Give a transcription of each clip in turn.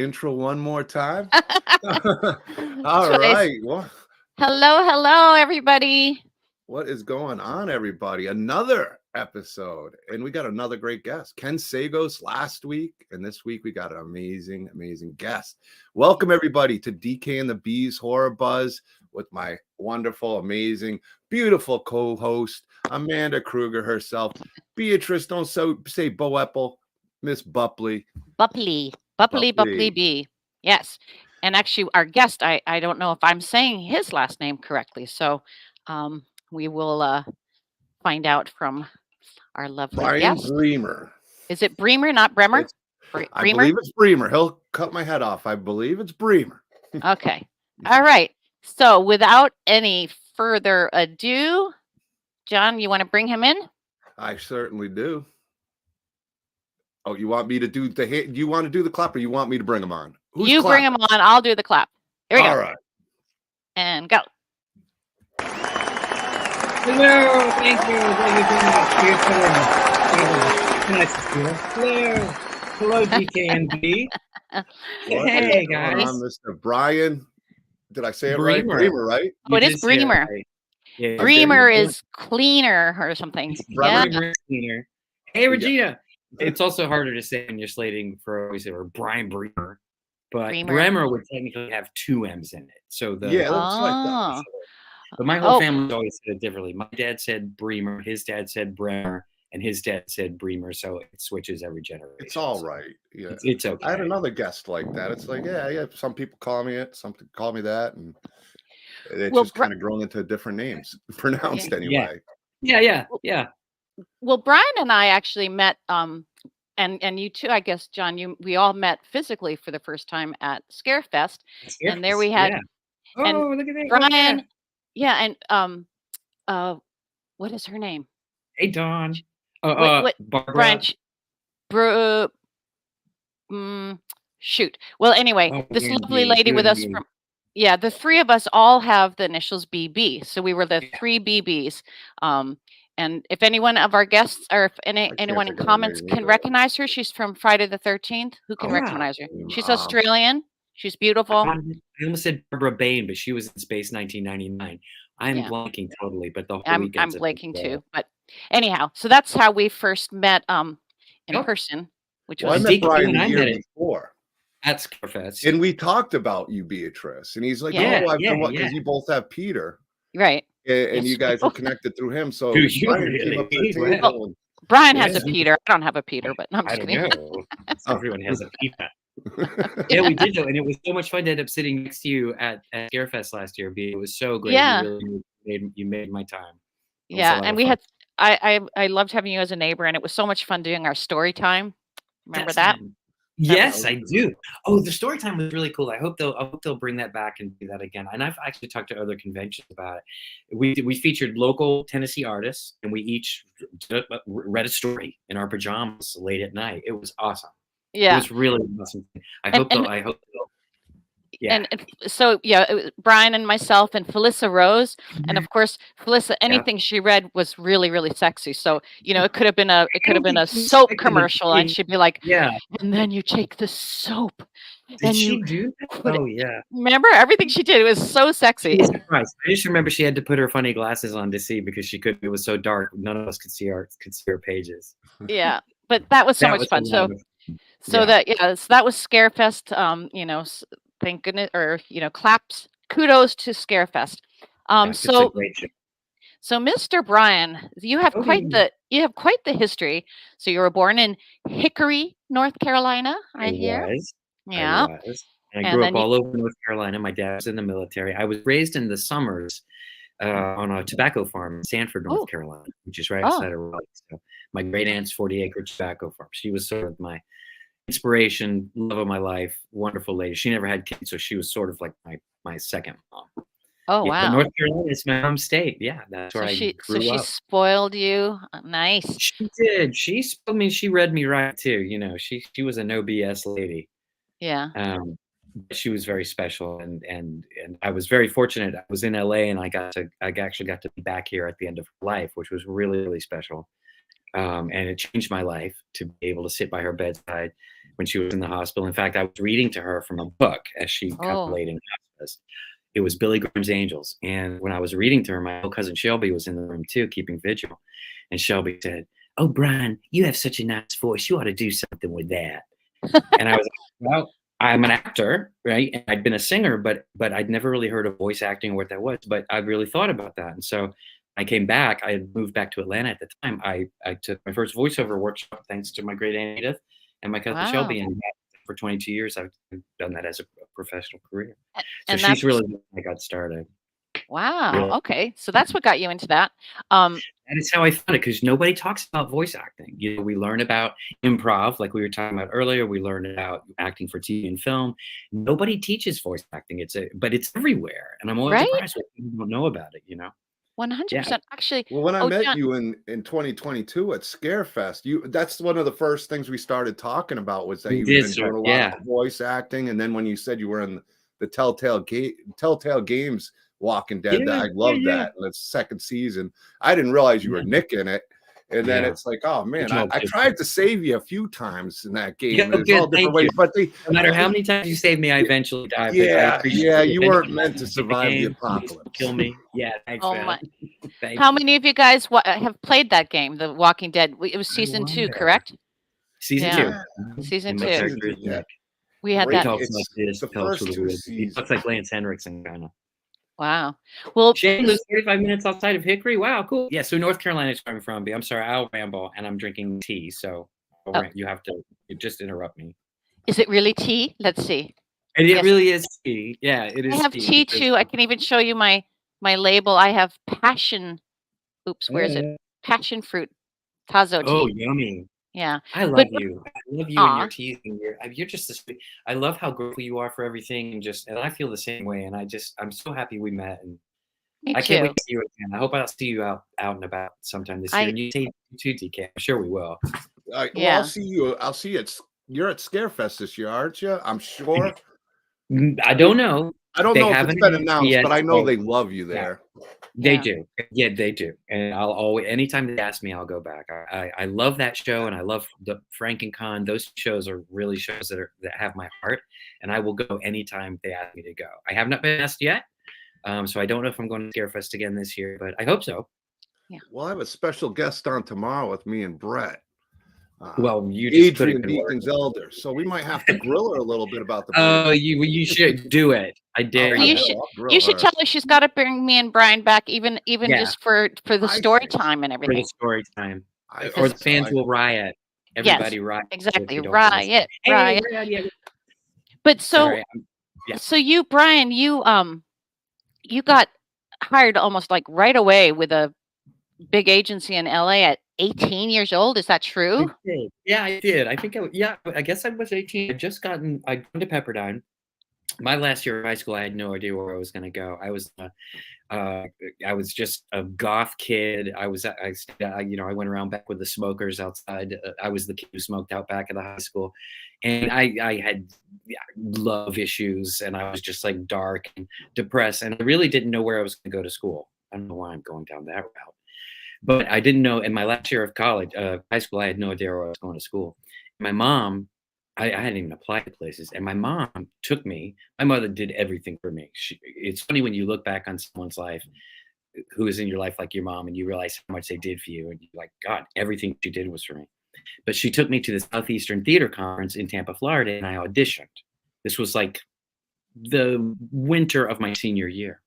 intro one more time? All right. Well, hello, everybody. what is going on, everybody? Another episode, and we got another great guest. Ken Sagos last week, and this week we got an amazing guest. Welcome, everybody, to DK and the Bees Horror Buzz with my wonderful, amazing, beautiful co-host, Amanda Krueger herself. Beatrice, don't say Boepple, Miss Buepple. Buepple B. Yes. And actually, our guest, I don't know if I'm saying his last name correctly. So we will find out from our lovely Brian guest. Bremer. Is it Bremer, not Bremer? I believe it's Bremer. He'll cut my head off. I believe it's Bremer. Okay. All right. So without any further ado, John, you want to bring him in? I certainly do. Oh, you want me to do the hit? You want to do the clap, or you want me to bring him on? You bring him on. I'll do the clap. Here we go. All right. And go. Hello. Thank you. Hello, DK and B. Hey, guys. Mr. Brian. Did I say it Bremer. right? Bremer, right? Oh, it is Bremer. Right. Yeah, Bremer is cleaner or something. Bremer is cleaner. Hey, Regina. It's also harder to say when you're slating for Brian Bremer, but Bremer would technically have two M's in it. So it looks like that. But my whole family always said it differently. My dad said Bremer, his dad said Bremer, and his dad said Bremer. So it switches every generation. It's all right. Yeah, it's okay. I had another guest like that. It's like, yeah. Some people call me it, some people call me that, and it's just kind of grown into different names, pronounced anyway. Yeah. Well, Brian and I actually met, and you too, I guess, John. We all met physically for the first time at Scarefest, and there we had. Yeah. Oh, look at that, Brian. Yeah, and what is her name? Hey, Dawn. What Barbara. Shoot. Well, anyway, this lovely lady with us from. Yeah, the three of us all have the initials BB, so we were the three BBs. And if anyone of our guests or if anyone in comments can recognize her, she's from Friday the 13th. Who can recognize her? She's Australian. She's beautiful. I almost said Barbara Bain, but she was in Space 1999. I'm blanking totally, but the whole I'm blanking too. But anyhow, so that's how we first met in person, which was I met Brian the year before. At Scarefest. And we talked about you, Beatrice. And he's like, because you both have Peter. Right. And you guys were connected through him. So Brian has a Peter. I don't have a Peter, but no, I'm just kidding. Everyone has a Peter. Yeah, we did though, and it was so much fun to end up sitting next to you at Scarefest last year. It was so great. Yeah, you made my time. Yeah, and we had I loved having you as a neighbor, and it was so much fun doing our story time. Remember that? Yes, I do. Oh, the story time was really cool. I hope they'll bring that back and do that again. And I've actually talked to other conventions about it. We featured local Tennessee artists, and we each read a story in our pajamas late at night. It was awesome. Yeah, it was really awesome. I hope they'll. Yeah. And so it was Brian and myself and Felissa Rose, and of course Felissa, anything she read was really, really sexy. So it could have been a soap commercial, and she'd be like, and then you take the soap. Did she do that? Oh yeah. Remember everything she did? It was so sexy. I just remember she had to put her funny glasses on to see because she couldn't. It was so dark, none of us could see her pages. Yeah, but that was so much fun. So that was Scarefest. Thank goodness, or claps, kudos to Scarefest. So Mr. Brian, you have quite the history. So you were born in Hickory, North Carolina, I hear. Yeah. I was. And I grew up all over North Carolina. My dad was in the military. I was raised in the summers on a tobacco farm in Sanford, North Carolina, which is right outside of Raleigh. So my great aunt's 40-acre tobacco farm. She was sort of my inspiration, love of my life, wonderful lady. She never had kids, so she was sort of like my second mom. Oh, wow. North Carolina is my home state. Yeah, that's where I grew up. So she spoiled you. Nice. She did. She spoiled me. She read me right too. She was a no BS lady. Yeah. She was very special, and I was very fortunate. I was in LA, and I actually got to be back here at the end of her life, which was really, really special. And it changed my life to be able to sit by her bedside when she was in the hospital. In fact, I was reading to her from a book as she kind of laid in hospice. It was Billy Graham's Angels. And when I was reading to her, my little cousin Shelby was in the room too, keeping vigil. And Shelby said, "Oh, Brian, you have such a nice voice. You ought to do something with that." And I was like, well, I'm an actor, right? And I'd been a singer, but I'd never really heard of voice acting or what that was. But I really thought about that. And so I came back. I had moved back to Atlanta at the time. I took my first voiceover workshop thanks to my great aunt Edith and my cousin Shelby. And for 22 years, I've done that as a professional career. So she's really when I got started. Wow. Really. Okay. So that's what got you into that. That is how I found it, because nobody talks about voice acting. You know, we learn about improv, like we were talking about earlier. We learned about acting for TV and film. Nobody teaches voice acting. But it's everywhere, and I'm always surprised when people don't know about it. You know, 100%. Actually, well, when I met you in 2022 at Scarefest, that's one of the first things we started talking about was that you've been doing a lot of voice acting, and then when you said you were in the Telltale Games. Walking Dead, I love that. And it's second season. I didn't realize you were Nick in it. And then it's like, oh man, I tried to save you a few times in that game. There's all different ways, but no matter how many times you saved me, I eventually died. Yeah, you weren't meant to survive the apocalypse. Kill me. Yeah, thanks, man. How many of you guys have played that game, The Walking Dead? It was season 2, correct? Season 2. Season 2. Yeah. We had that. It's the first 2 seasons. He looks like Lance Henriksen, kind of. Wow. Well, Shane lives 45 minutes outside of Hickory. Wow, cool. Yeah, so North Carolina is where I'm from. I'm sorry, I'll ramble, and I'm drinking tea, so you have to just interrupt me. Is it really tea? Let's see. And it really is tea. Yeah, it is. I have tea too. I can even show you my label. I have passion. Oops, where is it? Passion fruit Tazo tea. Oh, yummy. Yeah, I love you. I love you and your teas, and you're just a sweet. I love how grateful you are for everything, and I feel the same way. And I'm so happy we met, and I can't wait to see you again. I hope I'll see you out and about sometime this year. And you too, DK. I'm sure we will. Well, I'll see you. You're at Scarefest this year, aren't you? I'm sure. I don't know. I don't know if it's been announced, but I know they love you there. They do. Yeah, they do. And I'll always, anytime they ask me, I'll go back. I love that show, and I love the Frank and Con. Those shows are really shows that have my heart, and I will go anytime they ask me to go. I have not been asked yet, so I don't know if I'm going to Scarefest again this year, but I hope so. Yeah. Well, I have a special guest on tomorrow with me and Brett. Well, you just Adrian Deacon's elder, so we might have to grill her a little bit about the. Oh, you should do it. I dare you. You should tell her she's got to bring me and Brian back, even just for the story time and everything. For the story time, or the fans will riot. Everybody riot. Exactly, riot. But so you, Brian, you got hired almost like right away with a big agency in LA at 18 years old. Is that true? Yeah, I did. I think I guess I was 18. I'd gone to Pepperdine. My last year of high school, I had no idea where I was going to go. I was just a goth kid. I went around back with the smokers outside. I was the kid who smoked out back at the high school, and I had love issues, and I was just like dark and depressed, and I really didn't know where I was going to go to school. I don't know why I'm going down that route. But I didn't know in my last year of college, high school, I had no idea where I was going to school. My mom, I hadn't even applied to places. And my mom took me. My mother did everything for me. It's funny when you look back on someone's life who is in your life like your mom, and you realize how much they did for you. And you're like, God, everything she did was for me. But she took me to the Southeastern Theater Conference in Tampa, Florida, and I auditioned. This was like the winter of my senior year.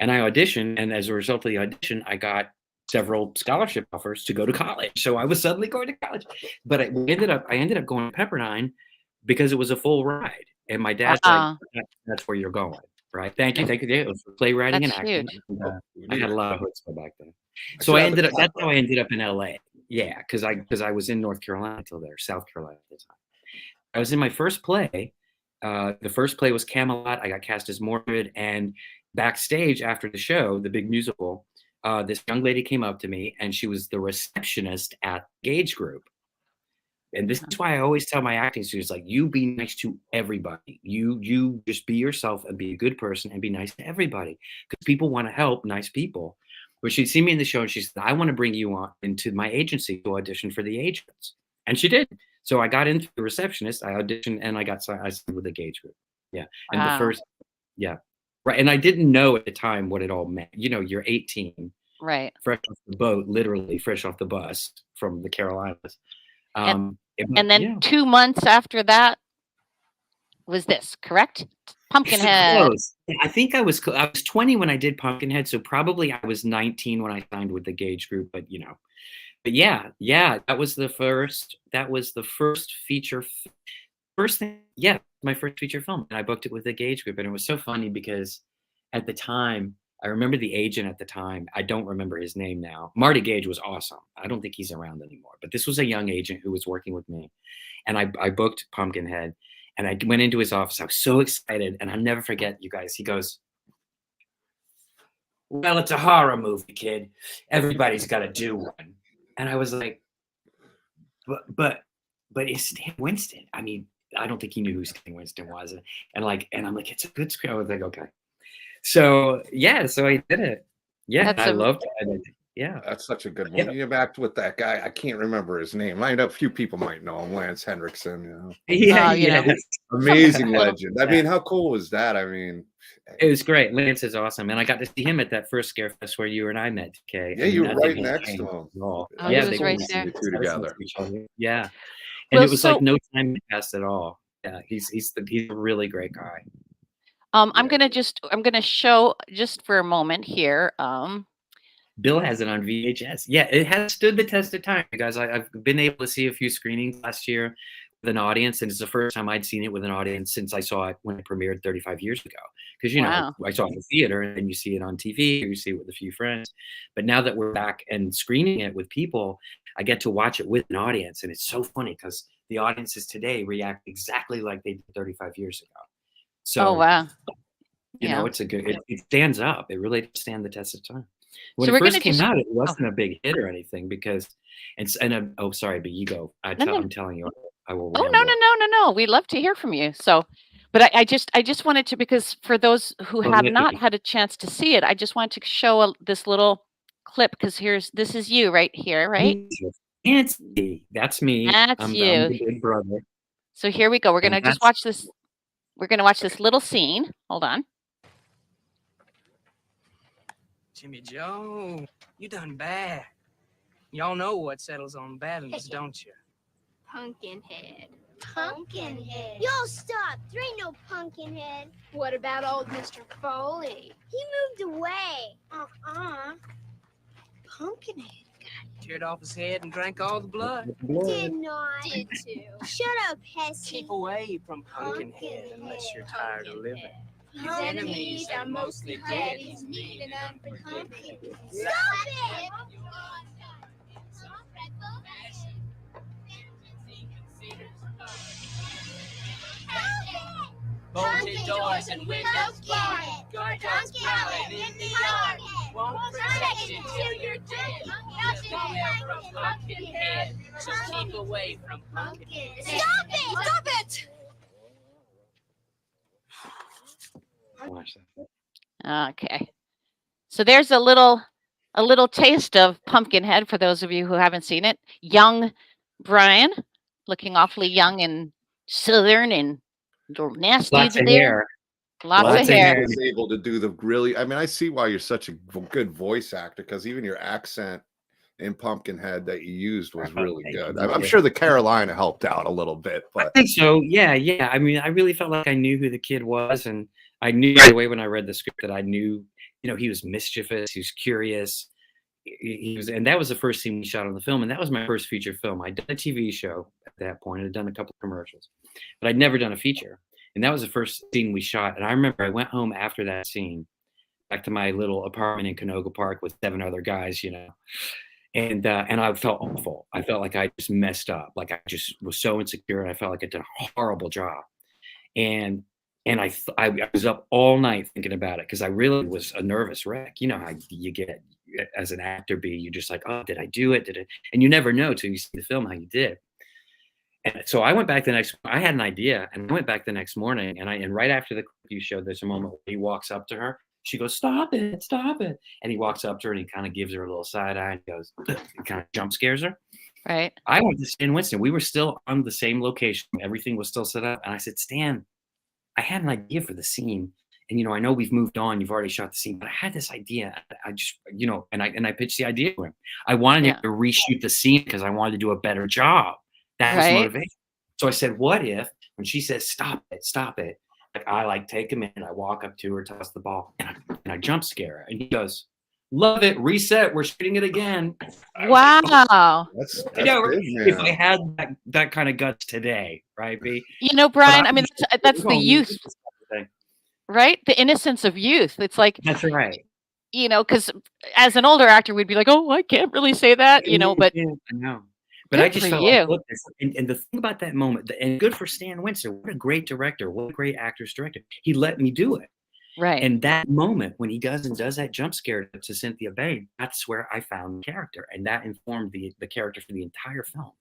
And I auditioned. And as a result of the audition, I got several scholarship offers to go to college. So I was suddenly going to college, but I ended up going to Pepperdine because it was a full ride. And my dad's like, that's where you're going. Right. Thank you. It was playwriting and acting. I had a lot of hooks back then. So that's how I ended up in LA. Yeah. Cause I was in North Carolina till there, South Carolina at the time. I was in my first play. The first play was Camelot. I got cast as Mordred, and backstage after the show, the big musical, this young lady came up to me, and she was the receptionist at Gage Group. And this is why I always tell my acting students, like, you be nice to everybody. You just be yourself and be a good person and be nice to everybody, because people want to help nice people. But she'd see me in the show, and she said, I want to bring you on into my agency to audition for the agents. And she did. So I got into the receptionist, I auditioned, and I signed with the Gage Group. Yeah. And Wow. the first, yeah. Right. And I didn't know at the time what it all meant. You know, you're 18. Right. Fresh off the boat, literally fresh off the bus from the Carolinas. And then 2 months after that was this, correct? Pumpkinhead. Close. I think I was 20 when I did Pumpkinhead, so probably I was 19 when I signed with the Gage Group. But yeah, that was the first feature. My first feature film, and I booked it with the Gage Group, and it was so funny because at the time, I remember the agent at the time. I don't remember his name now. Marty Gage was awesome. I don't think he's around anymore, but this was a young agent who was working with me, and I booked Pumpkinhead, and I went into his office. I was so excited, and I'll never forget, you guys. He goes, "Well, it's a horror movie, kid. Everybody's got to do one." And I was like, but it's Stan Winston. I mean, I don't think he knew who Stan Winston was. And I'm like, it's a good script. I was like, okay. So I did it. Yeah, I loved it. Yeah, that's such a good one. You act with that guy. I can't remember his name. I know a few people might know him. Lance Henriksen. You know. Amazing legend. I mean, how cool was that? I mean, it was great. Lance is awesome, and I got to see him at that first Scarefest where you and I met. Okay. Yeah, you were right next to him. Yeah, they right there. Together. Yeah, and it was like no time passed at all. Yeah, he's a really great guy. I'm gonna show just for a moment here. Bill has it on VHS. Yeah, it has stood the test of time, you guys. I've been able to see a few screenings last year with an audience, and it's the first time I'd seen it with an audience since I saw it when it premiered 35 years ago. Because I saw it in the theater, and then you see it on TV, or you see it with a few friends. But now that we're back and screening it with people, I get to watch it with an audience, and it's so funny because the audiences today react exactly like they did 35 years ago. So, wow. You know, it's it stands up. It really does stand the test of time. When it first came out, it wasn't a big hit or anything because, sorry, but you go. I'm telling you, I will. Oh, no. We'd love to hear from you. So, but I just wanted to, because for those who have not had a chance to see it, I just wanted to show this little clip because this is you right here, right? That's me. That's you. I'm the big brother. So here we go. We're gonna just watch this. We're gonna watch this little scene. Hold on. Jimmy Joe, you done bad. Y'all know what settles on badness, don't you? Pumpkinhead. Pumpkinhead. Yo, stop. There ain't no Pumpkinhead. What about old Mr. Foley? He moved away. Pumpkinhead. Teared off his head and drank all the blood. Did not. Did too. Shut up, Hesse. Keep away from Pumpkinhead unless you're tired of living. His enemies are mostly dead. He's mean and unforgiving. Stop it! Bolted doors and windows barred. Guardians prowling in the yard. Won't protect you till you're dead. Nowhere from Pumpkinhead. Just keep away from Pumpkinhead. Stop it! Stop it! Okay. So there's a little taste of Pumpkinhead for those of you who haven't seen it. Young Brian, looking awfully young and southern and nasty. Lots of hair. Lots of hair. Was able to do the really. I mean, I see why you're such a good voice actor, because even your accent in Pumpkinhead that you used was really good. I'm sure the Carolina helped out a little bit, but I think so. Yeah. I mean, I really felt like I knew who the kid was, and I knew right away when I read the script that I knew, he was mischievous, he was curious. And that was the first scene we shot on the film, and that was my first feature film. I'd done a TV show at that point, I'd done a couple of commercials, but I'd never done a feature. And that was the first scene we shot. And I remember I went home after that scene, back to my little apartment in Canoga Park with 7 other guys, and I felt awful. I felt like I just messed up. Like I just was so insecure, and I felt like I did a horrible job. And I was up all night thinking about it, because I really was a nervous wreck. You know how you get as an actor, you're just like, oh, did I do it? And you never know till you see the film how you did. And so I went back I had an idea, and I went back the next morning, and right after the clip you showed, there's a moment where he walks up to her. She goes, stop it. And he walks up to her and he kind of gives her a little side eye and goes, and kind of jump scares her. Right. I went to Stan Winston. We were still on the same location. Everything was still set up. And I said, Stan, I had an idea for the scene. And, I know we've moved on. You've already shot the scene. But I had this idea. I just, and I pitched the idea to him. I wanted him to reshoot the scene because I wanted to do a better job. That was motivation. So I said, what if, when she says, stop it. Like, I take him in. I walk up to her, toss the ball, and I jump scare her. And he goes, love it. Reset. We're shooting it again. Wow. That's big, if I had that kind of guts today, right, B? Brian, I mean, that's the youth, right? The innocence of youth. It's like, that's right. Because as an older actor, we'd be like, oh, I can't really say that, but I know. But I just felt like, and the thing about that moment, and good for Stan Winston, what a great director, what a great actor's director. He let me do it. Right. And that moment when he does that jump scare to Cynthia Bay, that's where I found the character. And that informed the character for the entire film.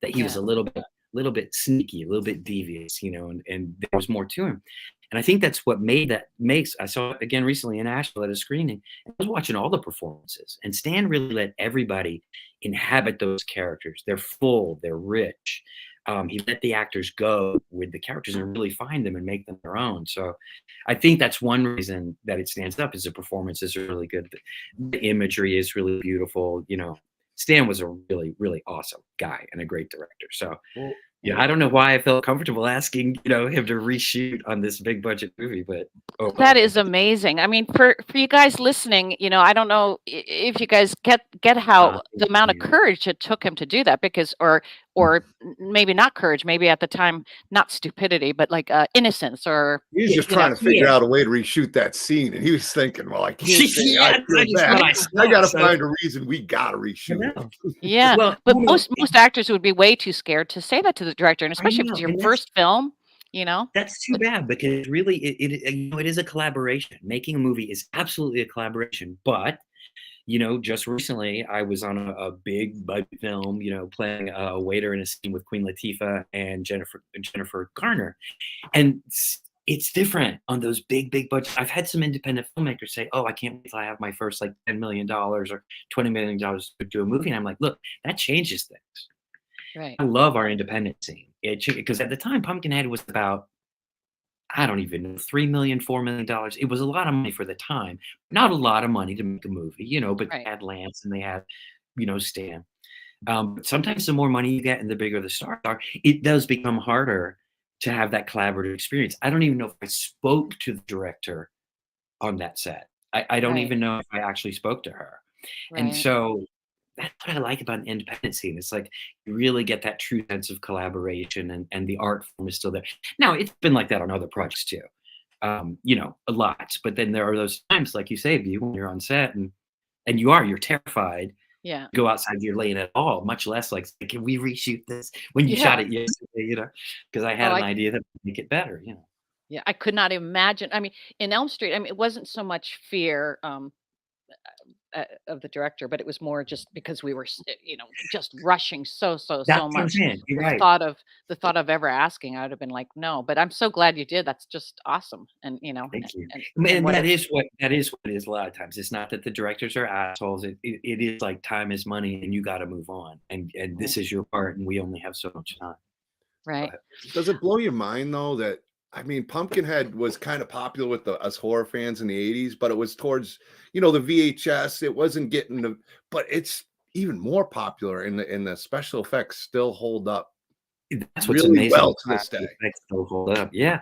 That he was a little bit sneaky, a little bit devious, and there was more to him. And I think that's what I saw it again recently in Asheville at a screening. I was watching all the performances, and Stan really let everybody inhabit those characters. They're full, they're rich. He let the actors go with the characters and really find them and make them their own. So I think that's one reason that it stands up, is the performances are really good. The imagery is really beautiful. Stan was a really, really awesome guy and a great director. So I don't know why I felt comfortable asking, him to reshoot on this big budget movie, but that is amazing. I mean, for you guys listening, I don't know if you guys get how the amount of courage it took him to do that, because, or maybe not courage, maybe at the time, not stupidity, but like innocence, or he was just trying to figure out a way to reshoot that scene, and he was thinking, well, I can't say I got to find a reason we got to reshoot. Yeah, well, but most actors would be way too scared to say that to the director, and especially if it's your first film. That's too bad, because really it is a collaboration. Making a movie is absolutely a collaboration. But just recently I was on a big budget film, playing a waiter in a scene with Queen Latifa and Jennifer Garner, and it's different on those big budgets. I've had some independent filmmakers say, oh, I can't wait till I have my first $10 million or $20 million to do a movie, and I'm like, look, that changes things. Right. I love our independent scene. Because at the time, Pumpkinhead was about, I don't even know, $3 million, $4 million. It was a lot of money for the time. Not a lot of money to make a movie, but they had Lance and they had, Stan. But sometimes the more money you get and the bigger the stars are, it does become harder to have that collaborative experience. I don't even know if I spoke to the director on that set. I don't even know if I actually spoke to her. Right. And so that's what I like about an independent scene. It's like you really get that true sense of collaboration, and the art form is still there. Now, it's been like that on other projects too, a lot. But then there are those times, like you say, when you're on set and you're terrified. Yeah. Go outside your lane at all, much less like, can we reshoot this when you shot it yesterday, because I had an idea that would make it better, Yeah, I could not imagine. I mean, in Elm Street, it wasn't so much fear of the director, but it was more just because we were, just rushing so much. You're right. The thought of ever asking, I would have been like, no. But I'm so glad you did. That's just awesome. And thank you. And that is what it is. A lot of times, it's not that the directors are assholes. It is like time is money, and you got to move on. And this is your part, and we only have so much time. Right. Does it blow your mind though that? Pumpkinhead was kind of popular with us horror fans in the 80s, but it was towards, the VHS. It wasn't getting but it's even more popular, and the special effects still hold up. That's what's really amazing. Well to this day. Still hold up. Yeah.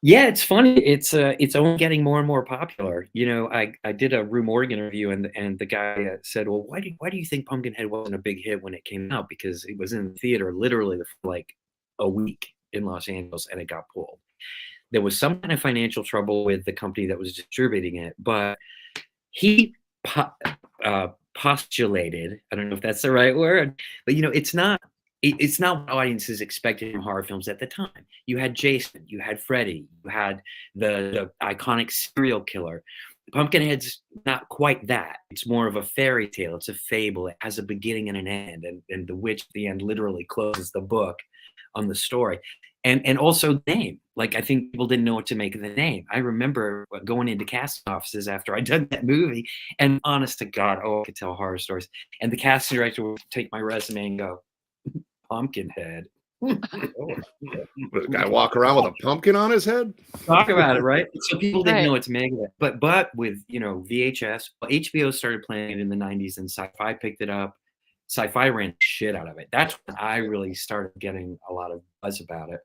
Yeah, it's funny. It's only getting more and more popular. I did a Rue Morgan interview, and the guy said, well, why do you think Pumpkinhead wasn't a big hit when it came out? Because it was in the theater literally for like a week in Los Angeles, and it got pulled. There was some kind of financial trouble with the company that was distributing it, but he postulated, I don't know if that's the right word, but it's not what audiences expected from horror films at the time. You had Jason, you had Freddy, you had the iconic serial killer. Pumpkinhead's not quite that. It's more of a fairy tale. It's a fable. It has a beginning and an end, and the witch at the end literally closes the book on the story. And also the name. Like, I think people didn't know what to make of the name. I remember going into casting offices after I'd done that movie, and honest to God, I could tell horror stories. And the casting director would take my resume and go, Pumpkinhead. The guy walk around with a pumpkin on his head? Talk about it, right? So people didn't know what to make of it. But with, you know, VHS, HBO started playing it in the 90s, and SciFi picked it up. SciFi ran shit out of it. That's when I really started getting a lot of buzz about it.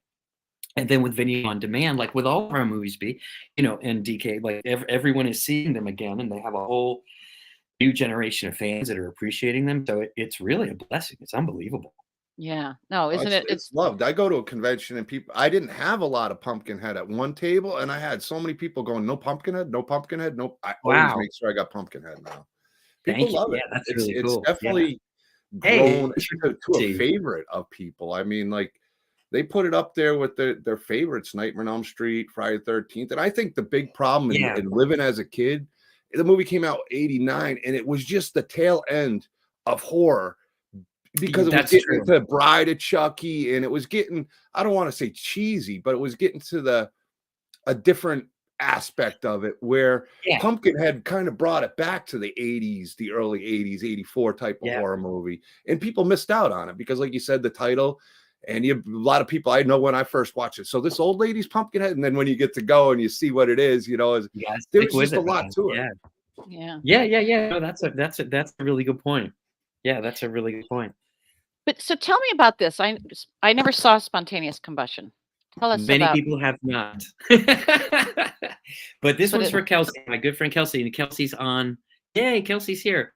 And then with video on demand, like with all of our movies be, you know, and DK, like everyone is seeing them again, and they have a whole new generation of fans that are appreciating them. So it's really a blessing. It's unbelievable. Yeah. No, isn't it? It's loved. I go to a convention and I didn't have a lot of Pumpkinhead at one table, and I had so many people going, no Pumpkinhead, no Pumpkinhead, no. I always make sure I got Pumpkinhead now. People love it. Yeah, that's really cool. It's definitely grown to a favorite of people. I mean, like, they put it up there with their favorites, Nightmare on Elm Street, Friday the 13th. And I think the big problem in living as a kid, the movie came out in '89, and it was just the tail end of horror, because it was getting to Bride of Chucky, and it was getting, I don't want to say cheesy, but it was getting to a different aspect of it, where Pumpkinhead kind of brought it back to the 80s, the early 80s, 84 type of horror movie. And people missed out on it because, like you said, the title. And you have a lot of people I know when I first watched it. So this old lady's Pumpkinhead, and then when you get to go and you see what it is, you know, there's just a lot to it. Yeah. No, that's a really good point. Yeah, that's a really good point. But so tell me about this. I never saw Spontaneous Combustion. Tell us Many people have not. But this one's for Kelsey, my good friend Kelsey, and Kelsey's on. Yay, Kelsey's here.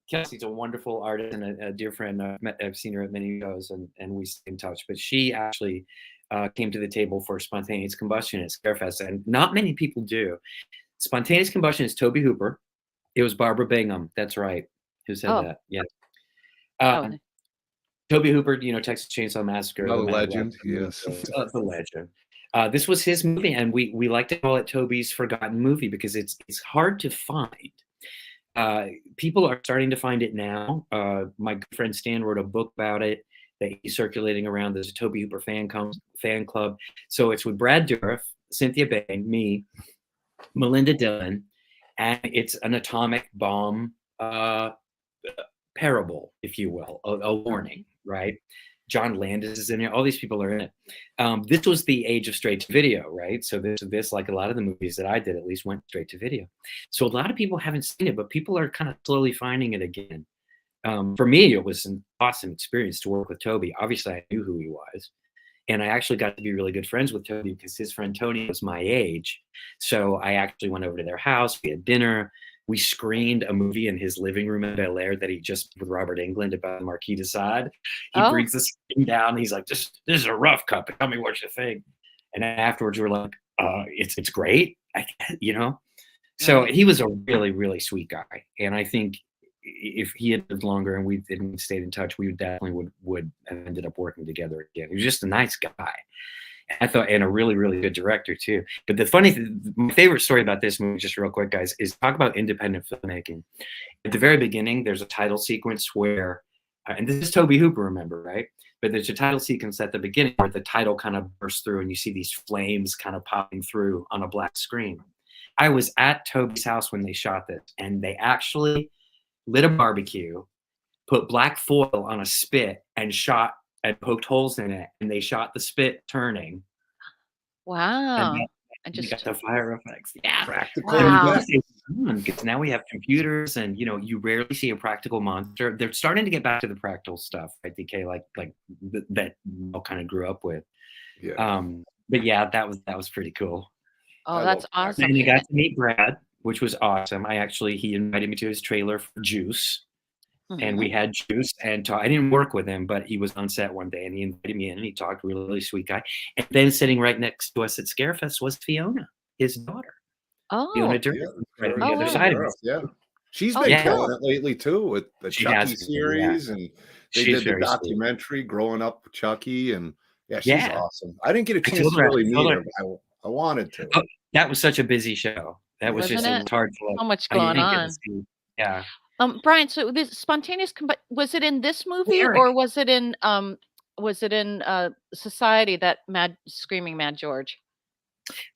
Kelsey's a wonderful artist and a dear friend. I've seen her at many shows, and we stay in touch. But she actually came to the table for Spontaneous Combustion at Scarefest, and not many people do. Spontaneous Combustion is Tobe Hooper. It was Barbara Bingham. That's right. Who said that? Yeah. Tobe Hooper, you know, Texas Chainsaw Massacre. The legend, yes. The legend. This was his movie, and we like to call it Tobe's forgotten movie because it's hard to find. People are starting to find it now. My good friend Stan wrote a book about it that he's circulating around. There's a Tobe Hooper fan club. So it's with Brad Dourif, Cynthia Bain, me, Melinda Dillon, and it's an atomic bomb parable, if you will, a warning, right? John Landis is in it. All these people are in it. This was the age of straight to video, right? So this, like a lot of the movies that I did, at least went straight to video. So a lot of people haven't seen it, but people are kind of slowly finding it again. For me, it was an awesome experience to work with Tobe. Obviously, I knew who he was. And I actually got to be really good friends with Tobe because his friend Tony was my age. So I actually went over to their house. We had dinner. We screened a movie in his living room in Bel Air that he just with Robert Englund about the Marquis de Sade. He brings the screen down. And he's like, this is a rough cut. Tell me what you think. And afterwards, we're like, it's great. You know? So he was a really, really sweet guy. And I think if he had lived longer and we stayed in touch, we definitely would have ended up working together again. He was just a nice guy. I thought, and a really, really good director too. But the funny thing, my favorite story about this movie, just real quick, guys, is talk about independent filmmaking. At the very beginning, there's a title sequence where, and this is Tobe Hooper, remember, right? But there's a title sequence at the beginning where the title kind of bursts through and you see these flames kind of popping through on a black screen. I was at Tobe's house when they shot this, and they actually lit a barbecue, put black foil on a spit, and shot and poked holes in it, and they shot the spit turning. Wow. And just got the fire effects. Yeah. Practical. Wow. Because now we have computers, and you know, you rarely see a practical monster. They're starting to get back to the practical stuff, right, DK, like that all kind of grew up with. Yeah. But yeah, that was pretty cool. Oh, that's awesome. And you got to meet Brad, which was awesome. He invited me to his trailer for Juice. And we had Juice, and I didn't work with him, but he was on set one day, and he invited me in, and he talked, really, really sweet guy. And then sitting right next to us at Scarefest was Fiona, his daughter. Oh, Fiona Dourif, right on the other side of us. Yeah, she's been killing it lately too with the Chucky series, and they did the documentary "Growing Up with Chucky," and she's awesome. I didn't get a chance to really meet her. I wanted to. Oh, that was such a busy show. That was just hard. So much going on. Yeah. Brian, so this Spontaneous was it in this movie or was it in was it in Society that Screaming Mad George?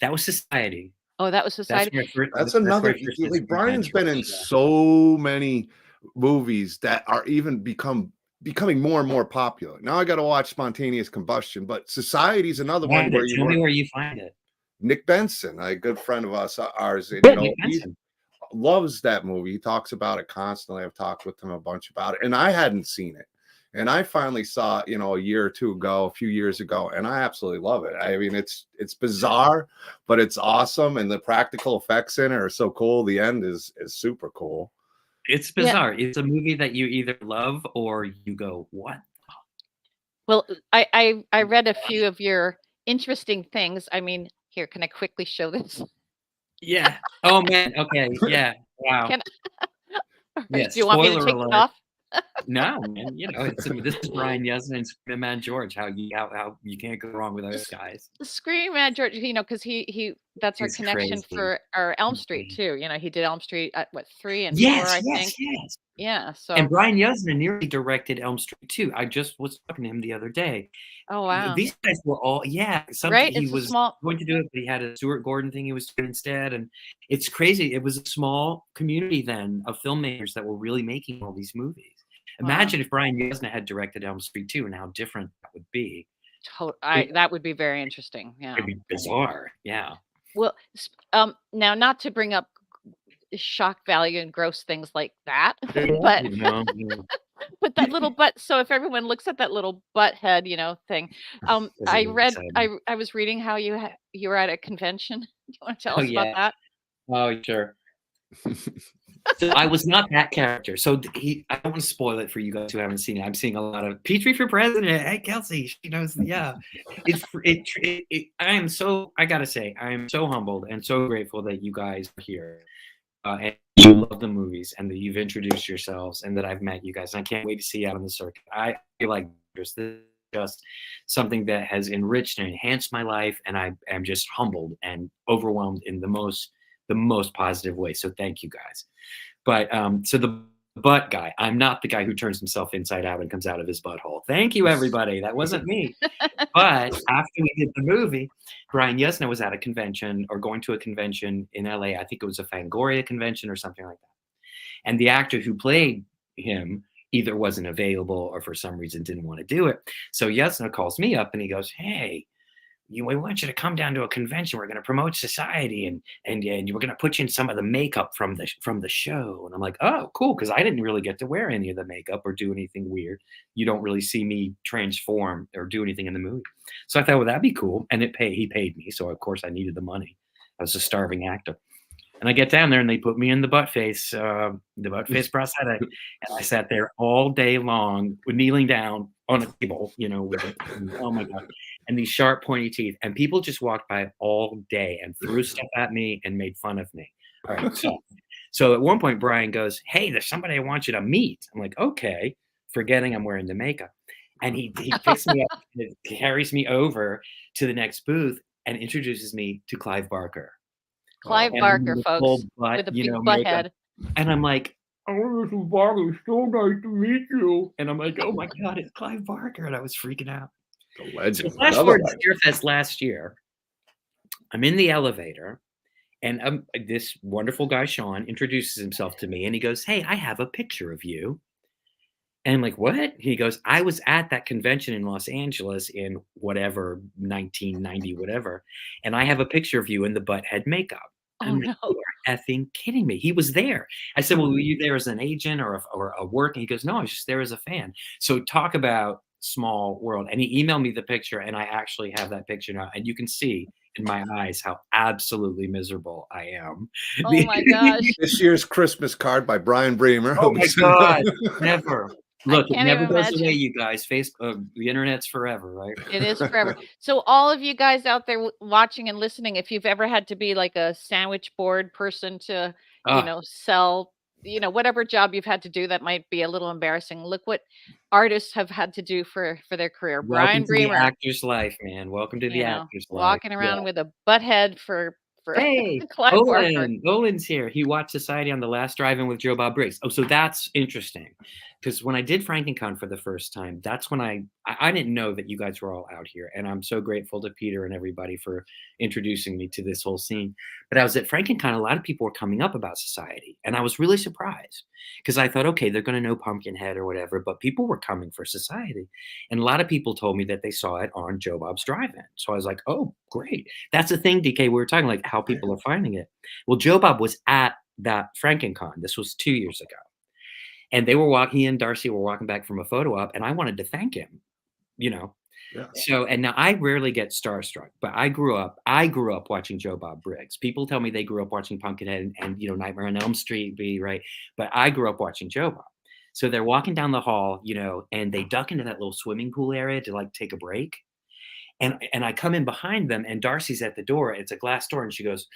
That was Society. Oh, that was Society. That's another. Like, Brian's been in so many movies that are even becoming more and more popular. Now I got to watch Spontaneous Combustion, but Society's another one where tell me where you find it. Nick Benson, a good friend of ours, and, he loves that movie. He talks about it constantly. I've talked with him a bunch about it, and I hadn't seen it. And I finally saw it, a year or two ago, a few years ago, and I absolutely love it. I mean, it's bizarre, but it's awesome, and the practical effects in it are so cool. The end is super cool. It's bizarre. Yeah. It's a movie that you either love or you go, what? Well, I read a few of your interesting things. I mean, here, can I quickly show this? Yeah. Oh man. Okay. Yeah. Wow. Do you want me to take it off? No, man. This is Brian Yuzna and Screaming Mad George. How you can't go wrong with those guys. Screaming Mad George, because he that's our connection for our Elm Street too. He did Elm Street at 3 and 4, I think. Yes. Yeah. So. And Brian Yuzna nearly directed Elm Street 2. I just was talking to him the other day. Oh wow. These guys were all right. He was going to do it, but he had a Stuart Gordon thing he was doing instead, and it's crazy. It was a small community then of filmmakers that were really making all these movies. Imagine if Brian Yuzna had directed Elm Street 2 and how different that would be. That would be very interesting. Yeah. It'd be bizarre. Yeah. Well, now not to bring up shock value and gross things like that, but but that little butt. So if everyone looks at that little butt head, thing, I was reading how you were at a convention. Do you want to tell us about that? Oh, sure. So I was not that character. So I don't want to spoil it for you guys who haven't seen it. I'm seeing a lot of Petrie for president. Hey, Kelsey, she knows. Yeah, I gotta say, I am so humbled and so grateful that you guys are here, and you love the movies and that you've introduced yourselves and that I've met you guys. And I can't wait to see you out on the circuit. I feel like this is just something that has enriched and enhanced my life, and I am just humbled and overwhelmed in the most positive way. So thank you guys. But so the butt guy, I'm not the guy who turns himself inside out and comes out of his butthole. Thank you, everybody. That wasn't me. But after we did the movie, Brian Yuzna was at a convention or going to a convention in LA. I think it was a Fangoria convention or something like that. And the actor who played him either wasn't available or for some reason didn't want to do it. So Yuzna calls me up and he goes, hey, we want you to come down to a convention. We're going to promote Society, and we're going to put you in some of the makeup from the show. And I'm like, oh, cool, because I didn't really get to wear any of the makeup or do anything weird. You don't really see me transform or do anything in the movie. So I thought, well, that'd be cool. And he paid me, so of course I needed the money. I was a starving actor. And I get down there and they put me in the butt face prosthetic. And I sat there all day long, kneeling down on a table, with it. And, oh my God. And these sharp, pointy teeth. And people just walked by all day and threw stuff at me and made fun of me. All right. So at one point, Brian goes, hey, there's somebody I want you to meet. I'm like, okay, forgetting I'm wearing the makeup. And he picks me up and carries me over to the next booth and introduces me to Clive Barker. Clive Barker, folks, with a big butt head. And I'm like, oh, Mr. Barker, so nice to meet you. And I'm like, oh my God, it's Clive Barker. And I was freaking out. The legend. So flash forward to ScareFest last year. I'm in the elevator, and this wonderful guy, Sean, introduces himself to me, and he goes, hey, I have a picture of you. And I'm like, what? He goes, I was at that convention in Los Angeles in whatever, 1990, whatever. And I have a picture of you in the butt head makeup. Oh, no. You are effing kidding me. He was there. I said, well, were you there as an agent or a work? And he goes, no, I was just there as a fan. So talk about small world. And he emailed me the picture, and I actually have that picture now. And you can see in my eyes how absolutely miserable I am. Oh my gosh. This year's Christmas card by Brian Bremer. Oh my God. Never. Look, it never goes away, you guys. Facebook, the internet's forever, right? It is forever. So all of you guys out there watching and listening, if you've ever had to be like a sandwich board person to, sell, whatever job you've had to do that might be a little embarrassing. Look what artists have had to do for their career. Brian Bremer, the actor's life, man. Welcome to the actor's life. Walking around with a butt head for hey, Olin's here. He watched Society on the last drive-in with Joe Bob Briggs. Oh, so that's interesting. because when I did FrankenCon for the first time, that's when I didn't know that you guys were all out here. And I'm so grateful to Peter and everybody for introducing me to this whole scene. But I was at FrankenCon, a lot of people were coming up about Society. And I was really surprised because I thought, okay, they're going to know Pumpkinhead or whatever, but people were coming for Society. And a lot of people told me that they saw it on Joe Bob's Drive-In. So I was like, oh, great. That's the thing, DK, we were talking like how people are finding it. Well, Joe Bob was at that FrankenCon. This was 2 years ago. And they were he and Darcy were walking back from a photo op, and I wanted to thank him, Yeah. So, and now I rarely get starstruck, but I grew up watching Joe Bob Briggs. People tell me they grew up watching Pumpkinhead and Nightmare on Elm Street, right? But I grew up watching Joe Bob. So they're walking down the hall, and they duck into that little swimming pool area to like take a break. And I come in behind them, and Darcy's at the door. It's a glass door, and she goes,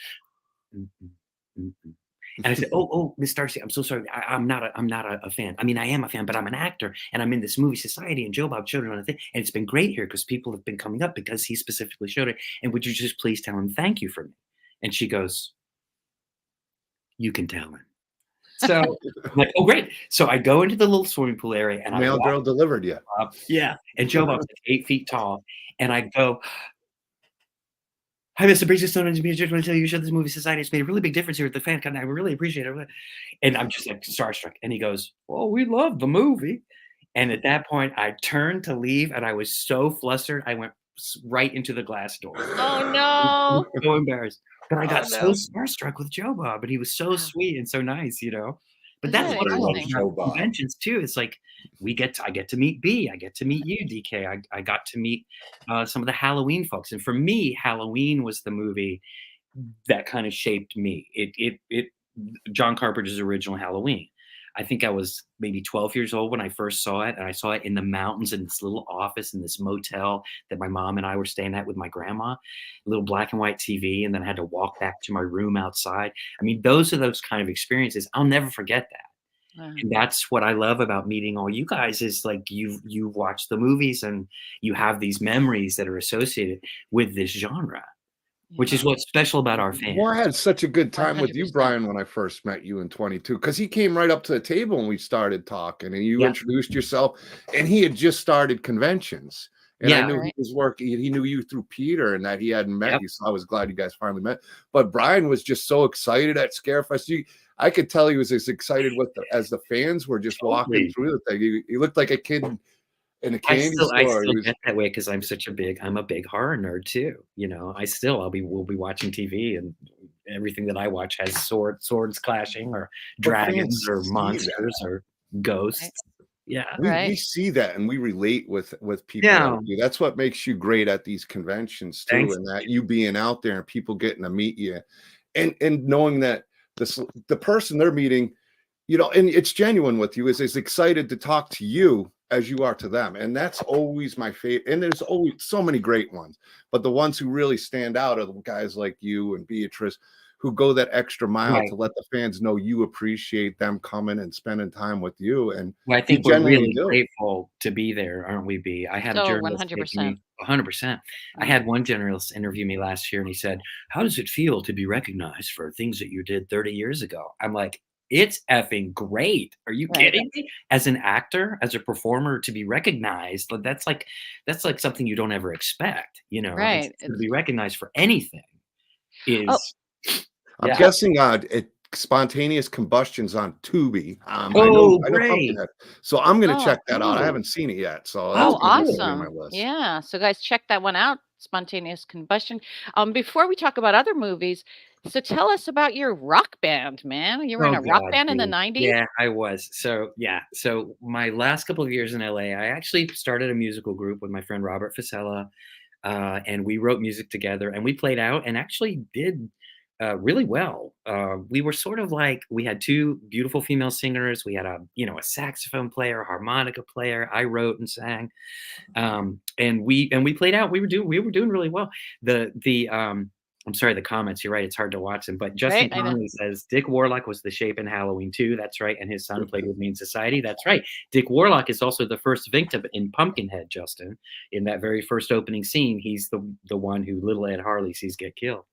And I said, "Oh, Miss Darcy, I'm so sorry. I'm not a fan. I mean, I am a fan, but I'm an actor, and I'm in this movie Society, and Joe Bob showed it on a thing, and it's been great here because people have been coming up because he specifically showed it. And would you just please tell him thank you for me?" And she goes, "You can tell him." So I'm like, "Oh, great!" So I go into the little swimming pool area, and Mail girl delivered you. Yeah, and Joe Bob's like 8 feet tall, and I go, "Hi, Mr. Bridges, Stone, I just want to tell you, you showed this movie Society. It's made a really big difference here at the fan con. I really appreciate it." And I'm just like starstruck. And he goes, "Well, we love the movie." And at that point, I turned to leave, and I was so flustered, I went right into the glass door. Oh no! So embarrassed. But I got so starstruck with Joe Bob, and he was so sweet and so nice, But that's what I love about conventions too. It's like I get to meet B, I get to meet you, DK. I got to meet some of the Halloween folks, and for me, Halloween was the movie that kind of shaped me. It John Carpenter's original Halloween. I think I was maybe 12 years old when I first saw it, and I saw it in the mountains in this little office in this motel that my mom and I were staying at with my grandma, a little black and white TV, and then I had to walk back to my room outside. I mean, those are those kind of experiences. I'll never forget that. And that's what I love about meeting all you guys is like you watch the movies and you have these memories that are associated with this genre. Which is what's special about our fans. Well, I had such a good time with you, Brian, when I first met you in 22, because he came right up to the table and we started talking, and you introduced yourself, and he had just started conventions. And I knew he was working. He knew you through Peter, and that he hadn't met you, so I was glad you guys finally met. But Brian was just so excited at Scarefest. I could tell he was as excited as the fans were just walking through the thing. He looked like a kid in a candy store. I still get that way because I'm a big horror nerd too. We'll be watching TV, and everything that I watch has swords clashing or dragons or monsters or ghosts. We see that and we relate with people like you. That's what makes you great at these conventions too. And that you being out there and people getting to meet you and knowing that the person they're meeting, and it's genuine with you, is excited to talk to you as you are to them. And that's always my favorite. And there's always so many great ones, but the ones who really stand out are the guys like you and Beatrice who go that extra mile to let the fans know you appreciate them coming and spending time with you. And I think we're really grateful to be there, aren't we, B? I had a journalist 100%. I had one journalist interview me last year, and he said, "How does it feel to be recognized for things that you did 30 years ago?" I'm like, it's effing great. Are you kidding me? As an actor, as a performer, to be recognized, that's like something you don't ever expect, to be recognized for anything is. I'm guessing Spontaneous Combustion's on Tubi. I know great. So I'm going to check that out. I haven't seen it yet. So that's awesome. My list. Yeah. So guys, check that one out. Spontaneous Combustion. Before we talk about other movies, so tell us about your rock band, man. You were in a rock band in the 90s? Yeah, I was. So my last couple of years in LA, I actually started a musical group with my friend Robert Fasella, and we wrote music together, and we played out and actually did really well. We were sort of like, we had two beautiful female singers. We had a saxophone player, a harmonica player. I wrote and sang, and we played out. We were doing really well. I'm sorry, the comments. You're right. It's hard to watch them. But Justin Conley says Dick Warlock was the Shape in Halloween 2. That's right. And his son played with me in Society. That's right. Dick Warlock is also the first victim in Pumpkinhead, Justin. In that very first opening scene, he's the one who little Ed Harley sees get killed.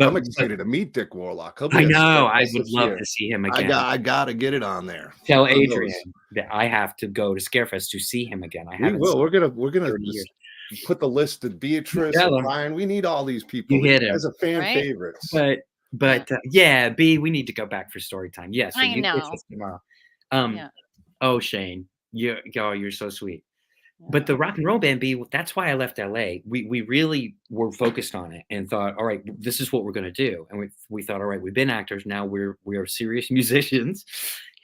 I'm excited to meet Dick Warlock. I know. I would love to see him again. I gotta get it on there. Tell Adrian that I have to go to Scarefest to see him again. We will. We're gonna put the list of Beatrice and Brian. We need all these people as a fan favorites. But yeah, B, we need to go back for story time. Yes, I know. Tomorrow. Oh, Shane, you're so sweet. But the rock and roll band, B, that's why I left LA. We really were focused on it and thought, all right, this is what we're going to do. And we thought, all right, we've been actors. Now we are serious musicians.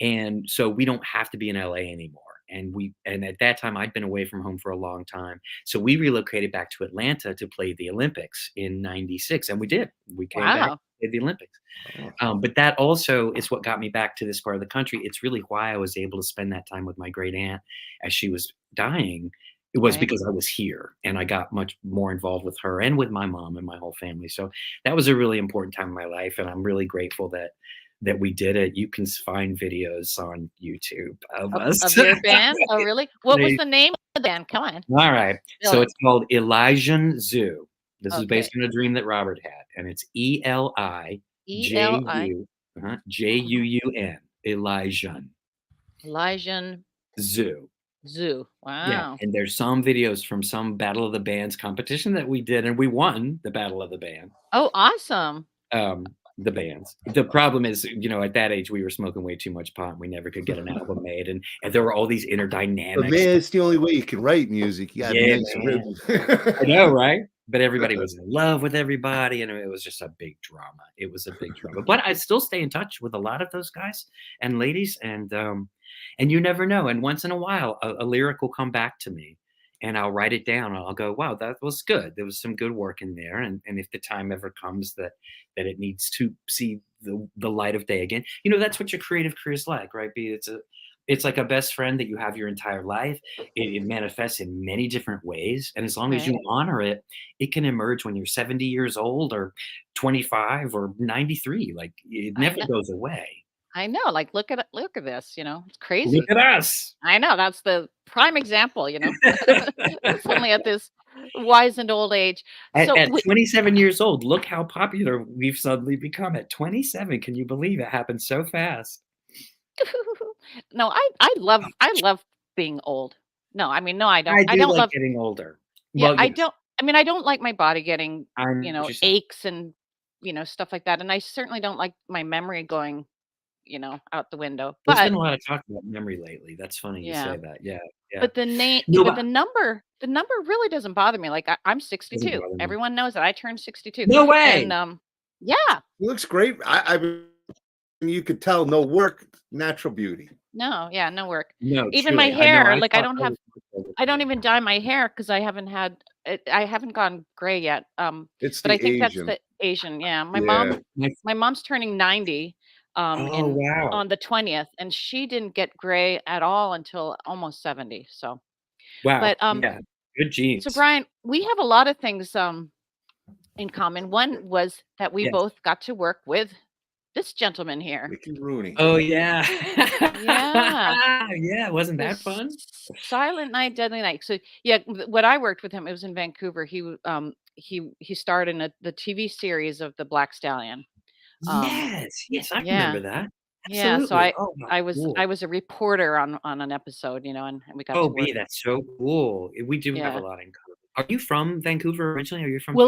And so we don't have to be in LA anymore. And at that time, I'd been away from home for a long time. So we relocated back to Atlanta to play the Olympics in '96. And we did. We came back to the Olympics. But that also is what got me back to this part of the country. It's really why I was able to spend that time with my great aunt as she was dying. It was because I was here and I got much more involved with her and with my mom and my whole family. So that was a really important time in my life. And I'm really grateful that we did it. You can find videos on YouTube of us. Of your band? Oh, really? What was the name of the band? Come on. All right. So it's called Elijun Zoo. This is based on a dream that Robert had. And it's ELIJUN. Elijun. Elijun Zoo. Zoo. Wow. Yeah. And there's some videos from some Battle of the Bands competition that we did, and we won the Battle of the Band. Oh, awesome. The bands. The problem is, at that age, we were smoking way too much pot and we never could get an album made. And there were all these inner dynamics. But man, it's the only way you can write music. You got nice rhythm. I know, right? But everybody was in love with everybody. And it was just a big drama. It was a big drama. But I still stay in touch with a lot of those guys and ladies. And you never know. And once in a while, a lyric will come back to me. And I'll write it down and I'll go, wow, that was good. There was some good work in there. And if the time ever comes that it needs to see the light of day again, that's what your creative career is like, right? It's like a best friend that you have your entire life. It manifests in many different ways. And as long as you honor it, it can emerge when you're 70 years old or 25 or 93. Like it never goes away. I know. Like, look at this. It's crazy. Look at us. I know. That's the prime example. Suddenly at this wizened old age. At 27 years old, look how popular we've suddenly become. At 27, can you believe it happened so fast? No, I love being old. No, I mean, no, I don't. I don't love getting older. Yeah, well, I don't. I mean, I don't like my body getting, aches and stuff like that. And I certainly don't like my memory going, out the window. There's been a lot of talk about memory lately. That's funny you say that. Yeah. But the number really doesn't bother me. Like I'm 62. Everyone knows that I turned 62. No way. And it looks great. I mean, you could tell no work, natural beauty. No, no work. No, even my hair. I don't even dye my hair because I haven't gone gray yet. But I think that's the Asian. Yeah, my mom's turning 90. On the 20th, and she didn't get gray at all until almost 70. So, wow. But good genes. So Brian, we have a lot of things in common. One was that we both got to work with this gentleman here, Rooney. Oh yeah, yeah. Wasn't that fun? Silent Night, Deadly Night. So when I worked with him, it was in Vancouver. He starred in the TV series of the Black Stallion. Yes, I remember that. Absolutely. Yeah, so I was a reporter on an episode, and we got to work. That's so cool. We do have a lot in common. Are you from Vancouver originally? Or are you from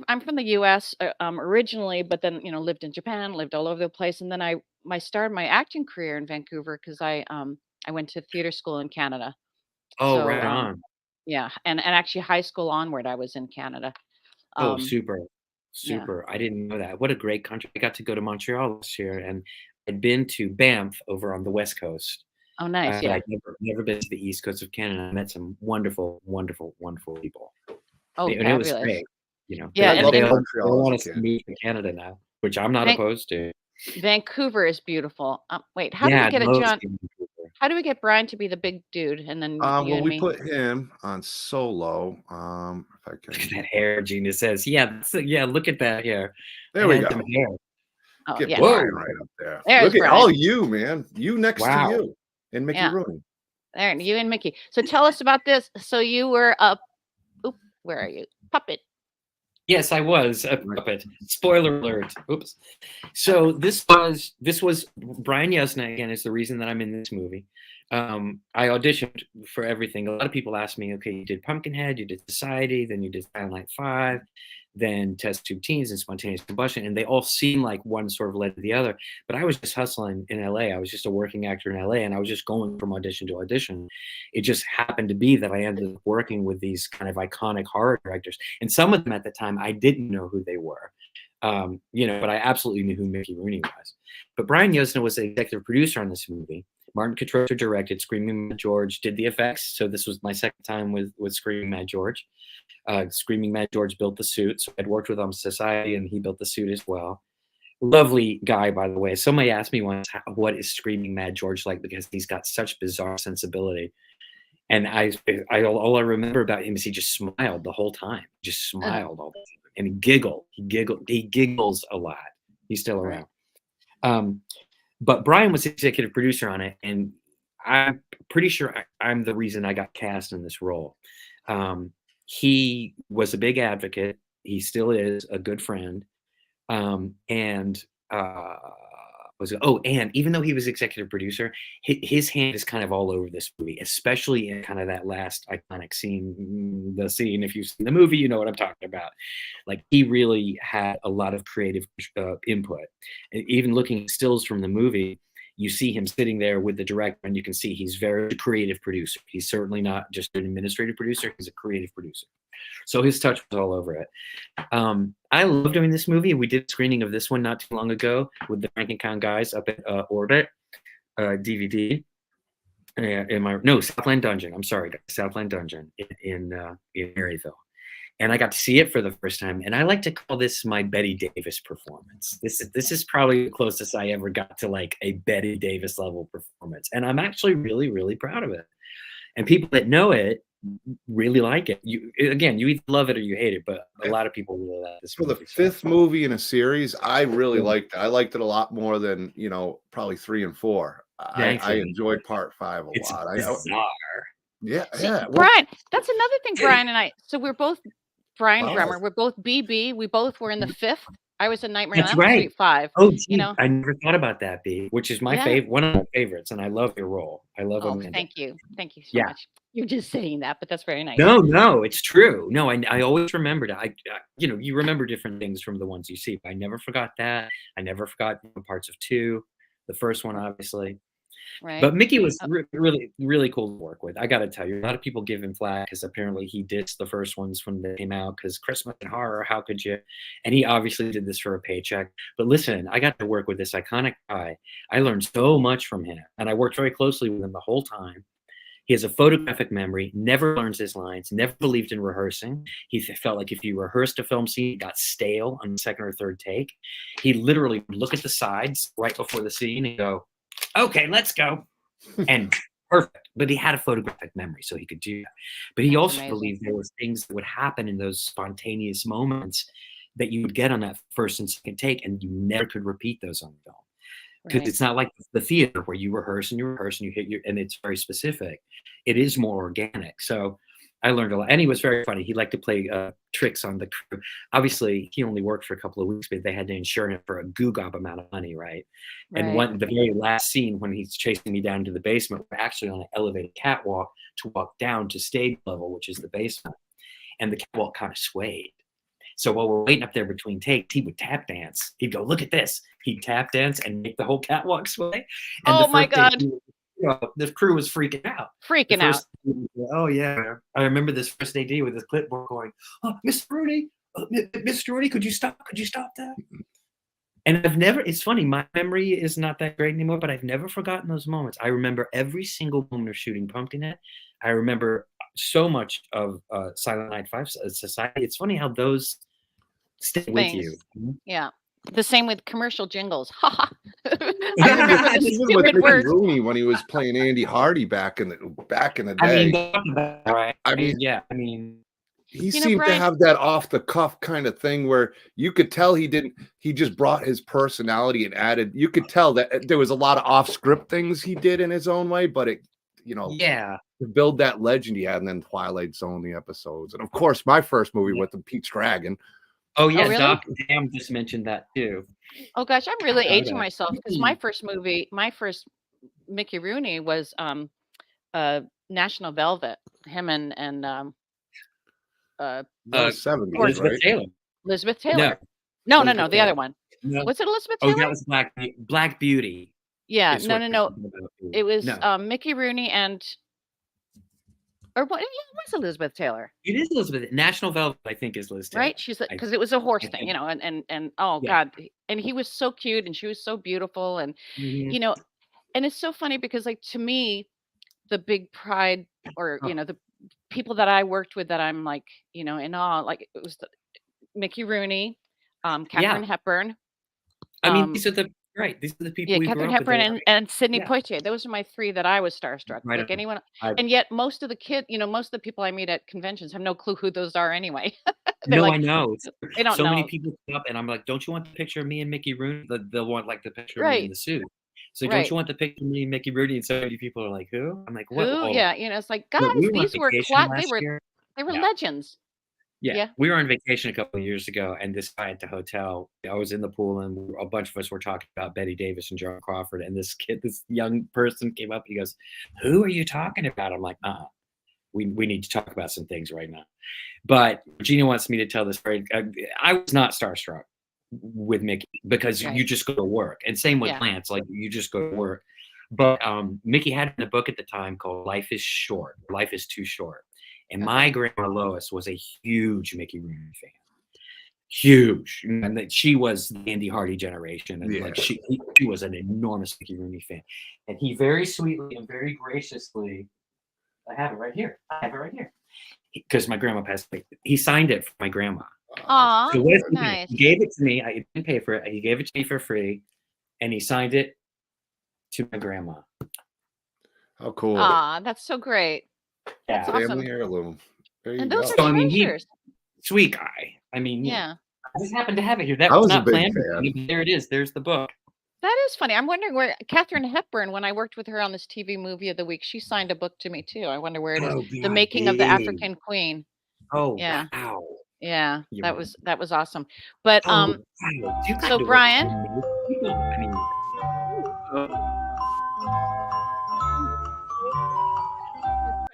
I'm from the US originally, but then lived in Japan, lived all over the place, and then I started my acting career in Vancouver because I went to theater school in Canada. Oh, right on. Yeah, and actually high school onward I was in Canada. Super. I didn't know that. What a great country. I got to go to Montreal this year and I'd been to Banff over on the West Coast. Oh, nice. I'd never been to the East Coast of Canada. I met some wonderful, wonderful, wonderful people. Oh, and it was great. Yeah, they all want us to move to Canada now, which I'm not opposed to. Vancouver is beautiful. Wait, how do we get John? How do we get Brian to be the big dude? And then we put him on solo. If I can. Look at that hair, Gina says. Look at that hair. There we go. Hair. Oh, get Brian right up there. Look at all you, man. You next to you. And Mickey Rooney. There, you and Mickey. So tell us about this. So you were where are you? Puppet. Yes, I was a puppet. Spoiler alert. Oops. So this was Brian Yuzna again is the reason that I'm in this movie. I auditioned for everything. A lot of people ask me, okay, you did Pumpkinhead, you did Society, then you did Silent Night 5, then Test Tube Teens and Spontaneous Combustion, and they all seem like one sort of led to the other. But I was just hustling in LA. I was just a working actor in LA, and I was just going from audition to audition. It just happened to be that I ended up working with these kind of iconic horror directors, and some of them at the time I didn't know who they were, but I absolutely knew who Mickey Rooney was. But Brian Yuzna was the executive producer on this movie. Martin Catrosa directed. Screaming Mad George did the effects. So this was my second time with Screaming Mad George. Screaming Mad George built the suit. So I'd worked with him on Society, and he built the suit as well. Lovely guy, by the way. Somebody asked me once, what is Screaming Mad George like? Because he's got such bizarre sensibility. And all I remember about him is he just smiled the whole time. Just smiled all the time. And he giggled. He giggles a lot. He's still around. But Brian was the executive producer on it, and I'm pretty sure I'm the reason I got cast in this role. He was a big advocate. He still is a good friend. And even though he was executive producer, his hand is kind of all over this movie, especially in kind of that last iconic scene, the scene, if you've seen the movie, you know what I'm talking about. Like, he really had a lot of creative input. Even looking at stills from the movie, you see him sitting there with the director, and you can see he's very creative producer. He's certainly not just an administrative producer. He's a creative producer. So his touch was all over it. I love doing this movie. We did a screening of this one not too long ago with the Frankentown guys up at Orbit DVD. Southland Dungeon. I'm sorry, Southland Dungeon in Maryville. And I got to see it for the first time. And I like to call this my Bette Davis performance. This is probably the closest I ever got to like a Bette Davis level performance. And I'm actually really, really proud of it. And people that know it really like it. You either love it or you hate it, but a lot of people really like this. For the fifth movie in a series, I really liked it. I liked it a lot more than, probably 3 and 4. I enjoyed part 5 a lot. Bizarre. Yeah. Brian, that's another thing. Brian and I. So we're both Brian Bremer. We're both BB. We both were in the 5th. I was in Nightmare on Elm Street 5. Oh, gee, I never thought about that, B, which is my one of my favorites, and I love your role. I love Amanda. Thank you so much. You're just saying that, but that's very nice. No, it's true. No, I always remembered. You remember different things from the ones you see. But I never forgot that. I never forgot parts of 2, the first one, obviously. Right. But Mickey was really, really cool to work with. I got to tell you, a lot of people give him flack because apparently he ditched the first ones when they came out because Christmas and horror, how could you? And he obviously did this for a paycheck. But listen, I got to work with this iconic guy. I learned so much from him, and I worked very closely with him the whole time. He has a photographic memory, never learns his lines, never believed in rehearsing. He felt like if you rehearsed a film scene, it got stale on the second or third take. He literally would look at the sides right before the scene and go, okay, let's go. And perfect. But he had a photographic memory, so he could do that. But he also believed there was things that would happen in those spontaneous moments that you would get on that first and second take, and you never could repeat those on film. Because it's not like the theater where you rehearse and you hit and it's very specific. It is more organic. So I learned a lot. And he was very funny. He liked to play tricks on the crew. Obviously, he only worked for a couple of weeks, but they had to insure him for a goo-gob amount of money, right? And the very last scene when he's chasing me down to the basement, we're actually on an elevated catwalk to walk down to stage level, which is the basement. And the catwalk kind of swayed. So while we're waiting up there between takes, he would tap dance. He'd go, look at this. He'd tap dance and make the whole catwalk sway. And my God. The crew was freaking out. Oh, yeah. I remember this first AD with his clipboard going, oh, Mr. Rooney, Mr. Rooney, could you stop that? And it's funny, my memory is not that great anymore, but I've never forgotten those moments. I remember every single moment of shooting Pumpkinhead. I remember so much of Silent Night 5 Society. It's funny how those stay with you. Yeah. The same with commercial jingles. I remember even with Mickey Rooney when he was playing Andy Hardy back in the day. He seemed to have that off the cuff kind of thing where you could tell he just brought his personality and added. You could tell that there was a lot of off script things he did in his own way, but to build that legend he had, and then Twilight Zone, the episodes, and of course my first movie with the Pete's Dragon. Oh yeah, really? Doc Dam just mentioned that too. Oh gosh, I'm really aging myself because my first Mickey Rooney was National Velvet. Him and That was 70s, Elizabeth right? Taylor. Elizabeth Taylor. No, the other one. No. Was it Elizabeth Taylor? Oh, that was Black Beauty. Yeah, no. It was Mickey Rooney and or what? Yeah, it was Elizabeth Taylor. It is Elizabeth. National Velvet, I think, is Liz Taylor. Right? She's because it was a horse thing, you know, and oh God, and he was so cute and she was so beautiful, and you know, and it's so funny because like to me, the big pride or you know the people that I worked with that I'm like you know in awe, like it was Mickey Rooney, Katharine Hepburn. I mean, these are the people. Yeah, Katharine Hepburn and Sidney Poitier. Those are my three that I was starstruck. Right. Like anyone, and yet most of the most of the people I meet at conventions have no clue who those are anyway. No, like, I know. They don't so know. many people come up and I'm like, don't you want the picture of me and Mickey Rooney? They'll want like the picture of me in the suit. So don't you want the picture of me and Mickey Rooney? And so many people are like, who? I'm like, what? Who? Yeah, you know, it's like, guys, these were they were legends. Yeah, we were on vacation a couple of years ago, and this guy at the hotel, I was in the pool, and a bunch of us were talking about Betty Davis and Joan Crawford, and this young person came up, he goes, who are you talking about? I'm like, we need to talk about some things right now. But Regina wants me to tell this story. I was not starstruck with Mickey because you just go to work, and same with Lance, like you just go to work. But Mickey had a book at the time called Life is Too Short. And my grandma Lois was a huge Mickey Rooney fan, huge, and that she was the Andy Hardy generation, and like she was an enormous Mickey Rooney fan. And he very sweetly and very graciously, I have it right here, because my grandma passed away. He signed it for my grandma. Aw, so nice. He gave it to me. I didn't pay for it. He gave it to me for free, and he signed it to my grandma. How cool! Aw, that's so great. That's family heirloom. And those are treasures. Sweet guy. I mean, I just happened to have it here. That was not a big planned. fan. There it is. There's the book. That is funny. I'm wondering where Katharine Hepburn, when I worked with her on this TV movie of the week, she signed a book to me too. I wonder where it is. The Making of the African Queen. Oh, yeah. Wow. Yeah, that was awesome. But so Brian.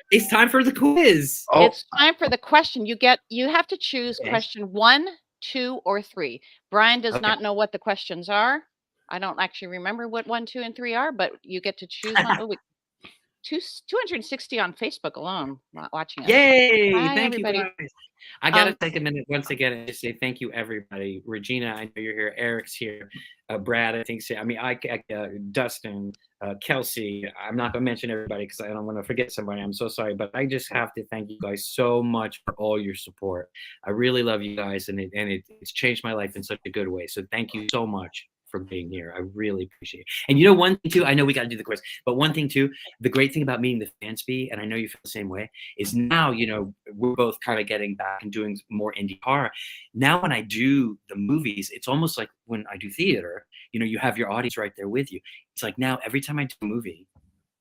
It's time for the quiz. It's time for the question. You have to choose question 1, 2, or 3. Brian does not know what the questions are. I don't actually remember what 1, 2, and 3 are, but you get to choose one. 260 on Facebook alone watching us. Yay! Hi, thank everybody. you guys. I gotta take a minute once again and just say thank you, everybody. Regina, I know you're here. Eric's here. Brad, I think so. I mean, Dustin, Kelsey. I'm not gonna mention everybody because I don't want to forget somebody. I'm so sorry, but I just have to thank you guys so much for all your support. I really love you guys, and it's changed my life in such a good way. So thank you so much for being here. I really appreciate it. And you know, one thing too, I know we got to do the quiz, but one thing too, the great thing about meeting the fans, and I know you feel the same way, is now, you know, we're both kind of getting back and doing more indie horror. Now, when I do the movies, it's almost like when I do theater, you know, you have your audience right there with you. It's like now, every time I do a movie,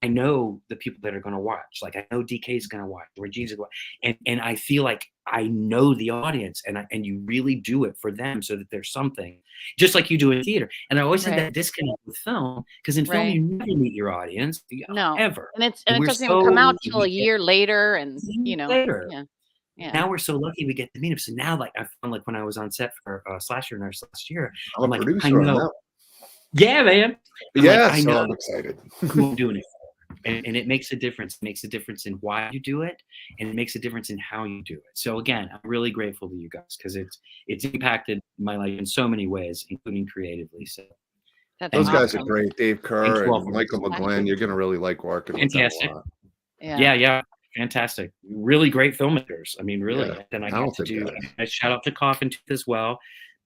I know the people that are going to watch. Like I know DK is going to watch, Regina's going to watch, and I feel like I know the audience, and you really do it for them so that there's something, just like you do in theater. And I always had that disconnect with film, because in film you never meet your audience, ever, and it doesn't even come out till a year later, and you know, yeah. Now we're so lucky we get to meet them. So now, like I found, like when I was on set for Slasher Nurse last year, I'm like, I know, yeah, man, I know, I'm excited. Who I'm doing it for. And it makes a difference. It makes a difference in why you do it, and it makes a difference in how you do it. So again, I'm really grateful to you guys because it's impacted my life in so many ways, including creatively. So those guys are great. Dave Kerr and Michael McGlynn. You're gonna really like working with them a lot. Yeah, fantastic. Really great filmmakers. I mean, really. And I got to do a shout out to Coffin Tooth as well.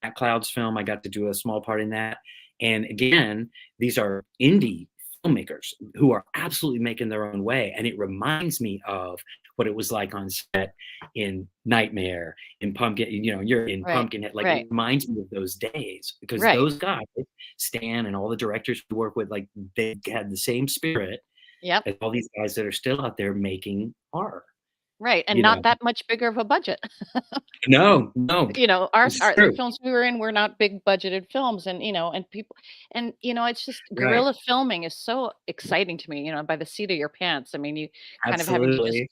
At Cloud's film, I got to do a small part in that. And again, these are indie filmmakers who are absolutely making their own way, and it reminds me of what it was like on set in Nightmare, in Pumpkin, you know, you're in Pumpkinhead. Like it reminds me of those days, because those guys, Stan and all the directors we work with, like they had the same spirit as all these guys that are still out there making horror. Right, and not that much bigger of a budget. No. The films we were in were not big budgeted films, and people, and it's just guerrilla filming is so exciting to me. By the seat of your pants. I mean, you kind of having to just,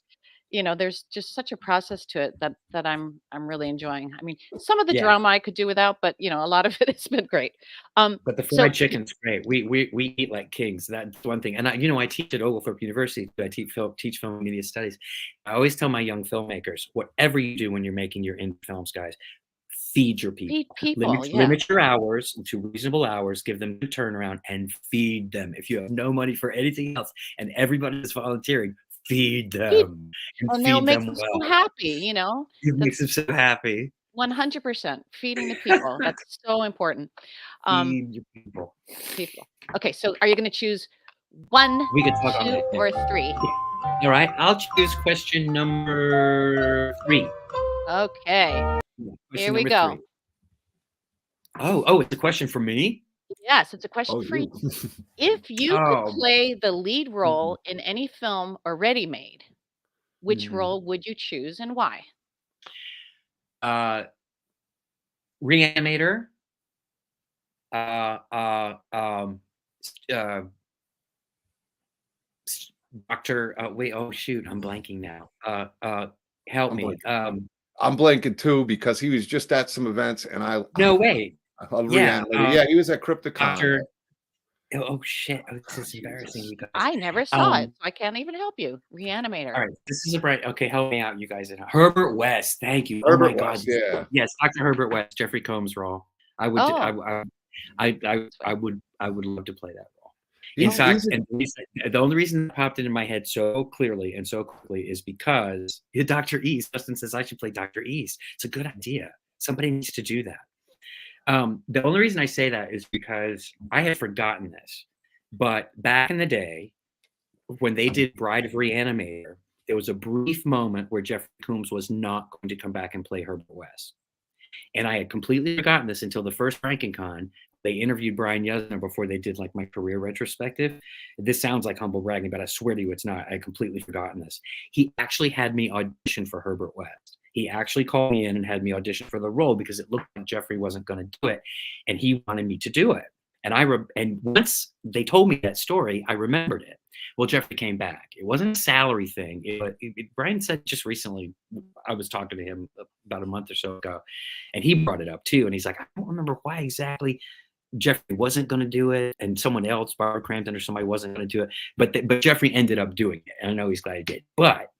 there's just such a process to it that I'm really enjoying. I mean, some of the drama I could do without, but a lot of it has been great. But the fried chicken's great. We eat like kings. That's one thing. And I teach at Oglethorpe University. I teach film and media studies. I always tell my young filmmakers, whatever you do when you're making your indie films, guys, feed your people. Feed people. Limit your hours to reasonable hours. Give them a turnaround and feed them. If you have no money for anything else and everybody is volunteering, feed them. And they'll make them so happy. It makes them so happy. 100% feeding the people. That's so important. Feed your people. Okay, so are you going to choose 1, we could talk 2, or 3? Yeah. All right, I'll choose question number 3. Okay, here we go. 3. Oh, it's a question for me? Yes, it's a question for you. If you could play the lead role in any film already made, which role would you choose and why? Reanimator. Doctor. Wait. Oh shoot! I'm blanking now. Help me. I'm blanking too because he was just at some events, and No way. Yeah, he was at Crypticon. Oh shit! This is embarrassing, you guys. I never saw it, so I can't even help you. Reanimator. All right, this is a bright. Okay, help me out, you guys. Herbert West. Thank you. Herbert West, God. Yeah. Yes, Dr. Herbert West, Jeffrey Combs' role. I would. I would love to play that role. In fact, and the only reason it popped into my head so clearly and so quickly is because Dr. East. Justin says I should play Dr. East. It's a good idea. Somebody needs to do that. The only reason I say that is because I had forgotten this, but back in the day, when they did Bride of Reanimator, there was a brief moment where Jeffrey Combs was not going to come back and play Herbert West. And I had completely forgotten this until the first FrankenCon. They interviewed Brian Yuzna before they did like my career retrospective. This sounds like humble bragging, but I swear to you, it's not. I had completely forgotten this. He actually had me audition for Herbert West. He actually called me in and had me audition for the role because it looked like Jeffrey wasn't going to do it, and he wanted me to do it. And once they told me that story, I remembered it. Well, Jeffrey came back. It wasn't a salary thing. Brian said just recently, I was talking to him about a month or so ago, and he brought it up too. And he's like, I don't remember why exactly Jeffrey wasn't going to do it, and someone else, Barbara Crampton or somebody, wasn't going to do it. But Jeffrey ended up doing it, and I know he's glad he did. But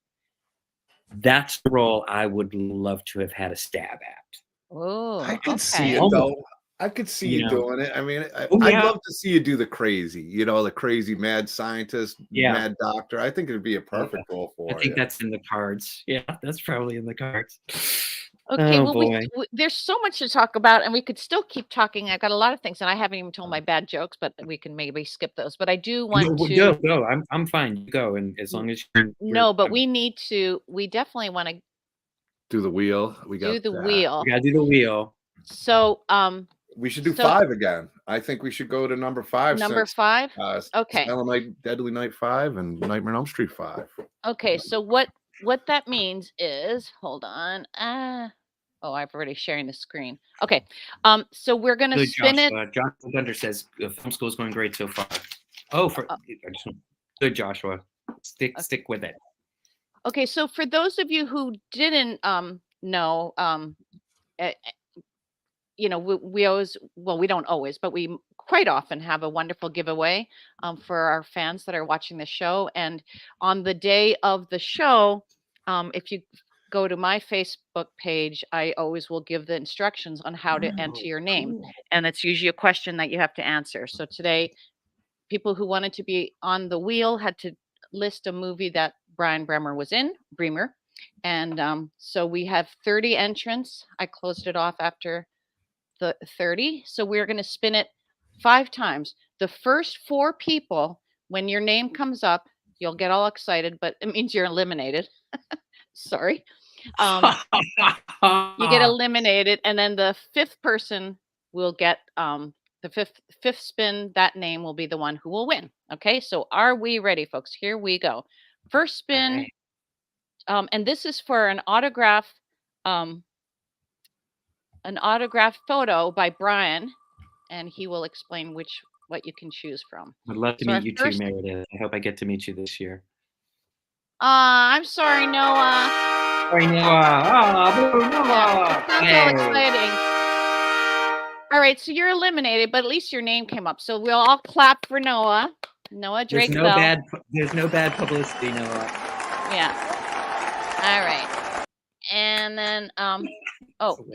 that's the role I would love to have had a stab at. Oh, I could see it though. I could see you doing it. I mean, I'd love to see you do the crazy, the crazy mad scientist, mad doctor. I think it'd be a perfect role for you. I think that's in the cards. Yeah, that's probably in the cards. Okay, there's so much to talk about, and we could still keep talking. I've got a lot of things, and I haven't even told my bad jokes, but we can maybe skip those. But I do want to go. I'm fine. You go, and as long as but we definitely want to do the wheel. We gotta do the wheel. So we should do 5 again. I think we should go to number 5. Number 5? Okay. Deadly Night 5 and Nightmare on Elm Street 5. Okay, so what that means is, hold on. I've already sharing the screen. Okay. So we're going to spin it. Joshua Thunder says film school is going great so far. Good, Joshua. Stick with it. Okay, so for those of you who didn't know, we always, we don't always, but we quite often have a wonderful giveaway for our fans that are watching the show. And on the day of the show, if you go to my Facebook page, I always will give the instructions on how to enter your name. And it's usually a question that you have to answer. So today, people who wanted to be on the wheel had to list a movie that Brian Bremer was in, Bremer. And so we have 30 entrants. I closed it off after the 30. So we're going to spin it 5 times. The first 4 people, when your name comes up, you'll get all excited, but it means you're eliminated. Sorry. You get eliminated, and then the 5th person will get the fifth spin. That name will be the one who will win. Okay, so are we ready, folks? Here we go. First spin. and this is for an autograph photo by Brian, and he will explain what you can choose from. I'd love to meet you too, Meredith. I hope I get to meet you this year. I'm sorry, Noah. Sorry, Noah. Oh, Noah. Yeah, that's so exciting. All right, so you're eliminated, but at least your name came up. So we'll all clap for Noah. Noah Drake. There's no bad publicity, Noah. Yeah. All right. And then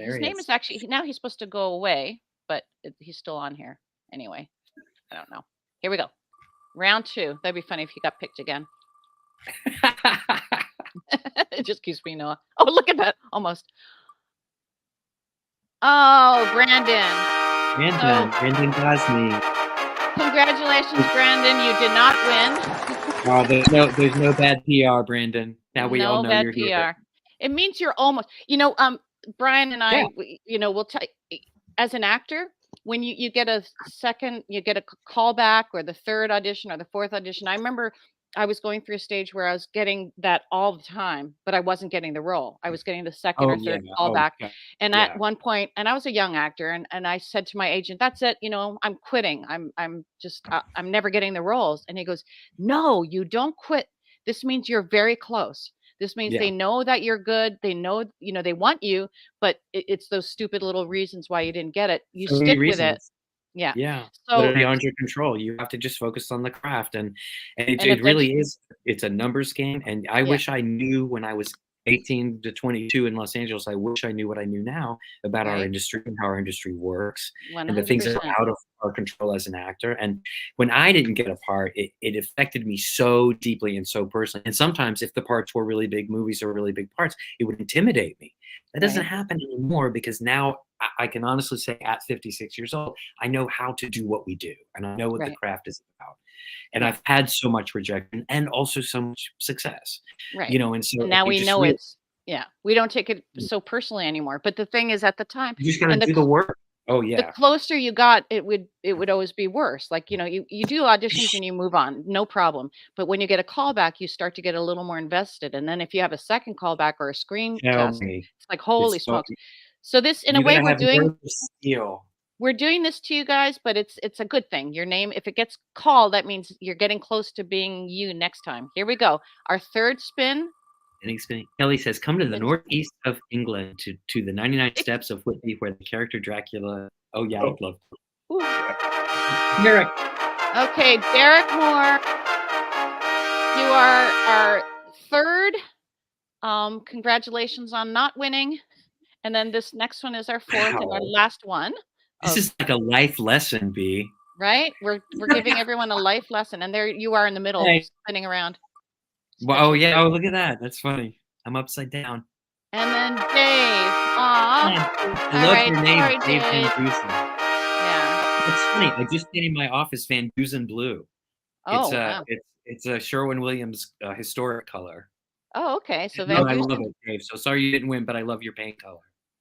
his name is actually, now he's supposed to go away, but he's still on here. Anyway, I don't know. Here we go. Round 2. That'd be funny if he got picked again. It just keeps me Noah. Oh, look at that. Almost. Oh, Brandon Gosney. Congratulations, Brandon. You did not win. Oh, there's no bad PR, Brandon. Now we all know you're here. It means you're almost, Brian and I, we'll tell you, as an actor, when you get a second, you get a callback or the third audition or the fourth audition. I remember I was going through a stage where I was getting that all the time, but I wasn't getting the role. I was getting the second or third callback. And at one point, and I was a young actor, and I said to my agent, "That's it. I'm quitting. I'm never getting the roles." And he goes, "No, you don't quit. This means you're very close. This means they know that you're good. They know, they want you, but it's those stupid little reasons why you didn't get it. You stick with it." Yeah. Yeah. So they're beyond your control. You have to just focus on the craft. And it really is, it's a numbers game. And I wish I knew when I was 18 to 22 in Los Angeles, I wish I knew what I knew now about our industry and how our industry works 100%. And the things that are out of our control as an actor. And when I didn't get a part, it affected me so deeply and so personally. And sometimes if the parts were really big movies or really big parts, it would intimidate me. That doesn't happen anymore, because now I can honestly say at 56 years old, I know how to do what we do, and I know what the craft is about. And I've had so much rejection and also so much success, and so now we know we don't take it so personally anymore. But the thing is, at the time, you just got to do the work. Oh yeah. The closer you got, it would always be worse. Like, you do auditions and you move on, no problem. But when you get a callback, you start to get a little more invested. And then if you have a second callback or a screen test, it's like, holy smokes. So this, in a way, we're doing this to you guys, but it's a good thing. Your name, if it gets called, that means you're getting close to being you next time. Here we go. Our third spin. Kelly says, "Come to the northeast of England to the 99 Steps of Whitby, where the character Dracula." Oh yeah, I'd love to. Derek. Okay, Derek Moore. You are our third. Congratulations on not winning. And then this next one is our fourth and our last one. This is like a life lesson, B. Right? We're giving everyone a life lesson, and there you are in the middle, spinning around. Well, oh yeah. Oh, look at that. That's funny. I'm upside down. And then Dave. Aw. I love your name, sorry, Dave Van Dusen. Yeah. It's funny. I just did in my office Van Dusen blue. Oh, it's a Sherwin-Williams historic color. Oh, okay. So Van I love it, Dave. So sorry you didn't win, but I love your paint color.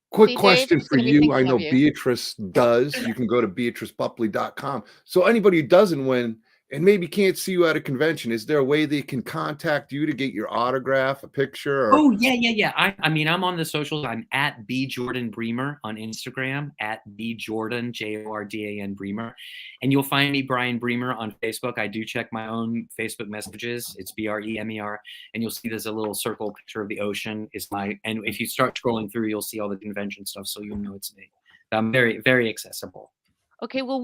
Quick question for you. I know Beatrice does. You can go to BeatriceBoepple.com. So anybody who doesn't win and maybe can't see you at a convention, is there a way they can contact you to get your autograph, a picture? Or... Oh, yeah. I mean, I'm on the socials. I'm at B. Jordan Bremer on Instagram, at B. Jordan, Jordan Bremer. And you'll find me, Brian Bremer, on Facebook. I do check my own Facebook messages. It's Bremer. And you'll see there's a little circle picture of the ocean. And if you start scrolling through, you'll see all the convention stuff. So you'll know it's me. I'm very, very accessible. Okay, well,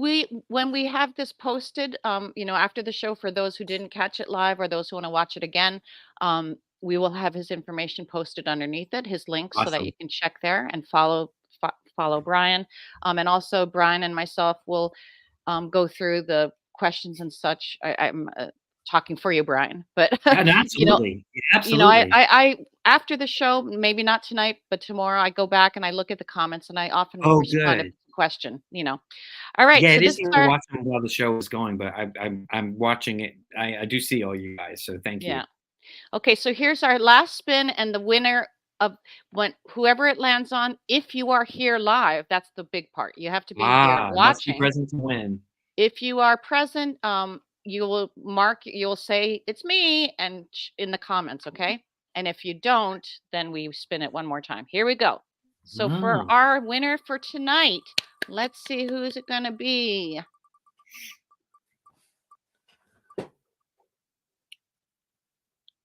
when we have this posted, after the show, for those who didn't catch it live or those who want to watch it again, we will have his information posted underneath it, his link, so that you can check there and follow Brian. And also Brian and myself will go through the questions and such. I'm talking for you, Brian, but absolutely. I after the show, maybe not tonight, but tomorrow, I go back and I look at the comments, and I often respond to the question. All right. Yeah, so it is watching while the show is going, but I'm watching it. I do see all you guys, so thank you. Yeah. Okay, so here's our last spin, and the winner of whoever it lands on. If you are here live, that's the big part. You have to be here watching. Must be present to win. If you are present, you will say it's me, and in the comments, okay? And if you don't, then we spin it one more time. Here we go. So for our winner for tonight, let's see who's it going to be.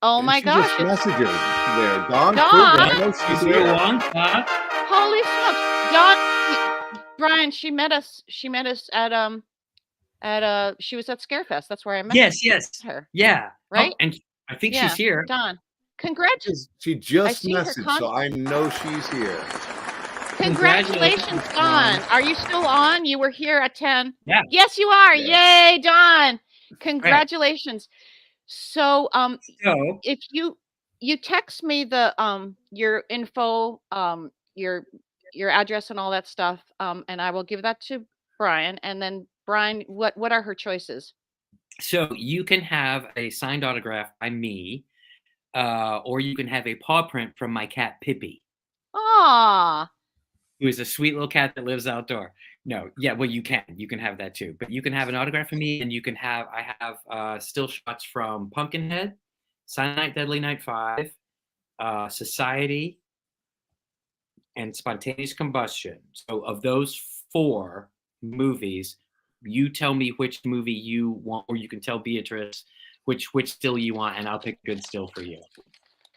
Oh my gosh! Just messages there, Dawn. Dawn. She's here. Holy smokes, Dawn! Brian, she met us. She met us at she was at Scarefest. That's where I met her. Yeah. Right. Oh, and I think she's here. Dawn, congratulations. She just messaged, so I know she's here. Congratulations, Dawn. Are you still on? You were here at 10. Yeah. Yes, you are. Yeah. Yay, Dawn. Congratulations. Right. So if you text me the your info, your address and all that stuff, and I will give that to Brian. And then Brian, what are her choices? So you can have a signed autograph by me, or you can have a paw print from my cat Pippi. Ah. Who is a sweet little cat that lives outdoor. No, yeah, well, you can have that too. But you can have an autograph from me, and I have still shots from Pumpkinhead, Silent Night, Deadly Night 5, Society, and Spontaneous Combustion. So of those 4 movies, you tell me which movie you want, or you can tell Beatrice which still you want, and I'll pick a good still for you.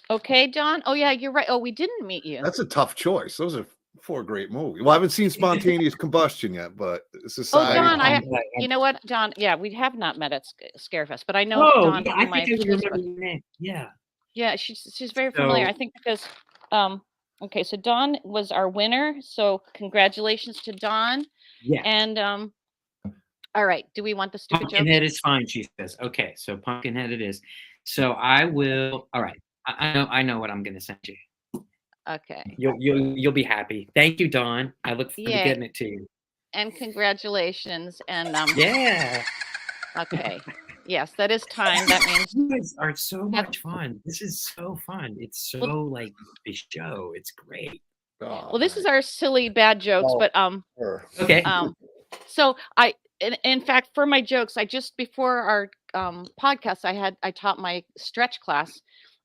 Okay, Dawn. Oh yeah, you're right. Oh, we didn't meet you. That's a tough choice. Those are 4 great movies. Well, I haven't seen Spontaneous Combustion yet, but Society. Oh, Dawn, you know what, Dawn? Yeah, we have not met at Scarefest, but I know Dawn. Yeah, I think I remember your name. Yeah. Yeah, she's very familiar. I think because okay, so Dawn was our winner. So congratulations to Dawn. Yeah. And all right. Do we want the stupid jokes? Pumpkinhead is fine, she says. Okay, so Pumpkinhead it is. So I will. All right. I know what I'm going to send you. Okay. You'll be happy. Thank you, Dawn. I look forward to getting it to you. And congratulations. And yeah. Okay. Yes, that is time. That means you guys are so much fun. This is so fun. It's so like a show. It's great. Oh, well, this is our silly bad jokes, but okay. So in fact, for my jokes, I just before our podcast, I taught my stretch class,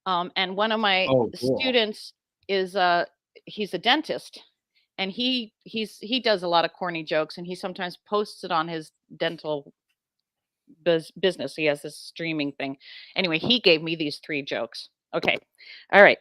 and one of my students is he's a dentist, and he does a lot of corny jokes, and he sometimes posts it on his dental business. He has this streaming thing. Anyway, he gave me these 3 jokes. Okay, all right.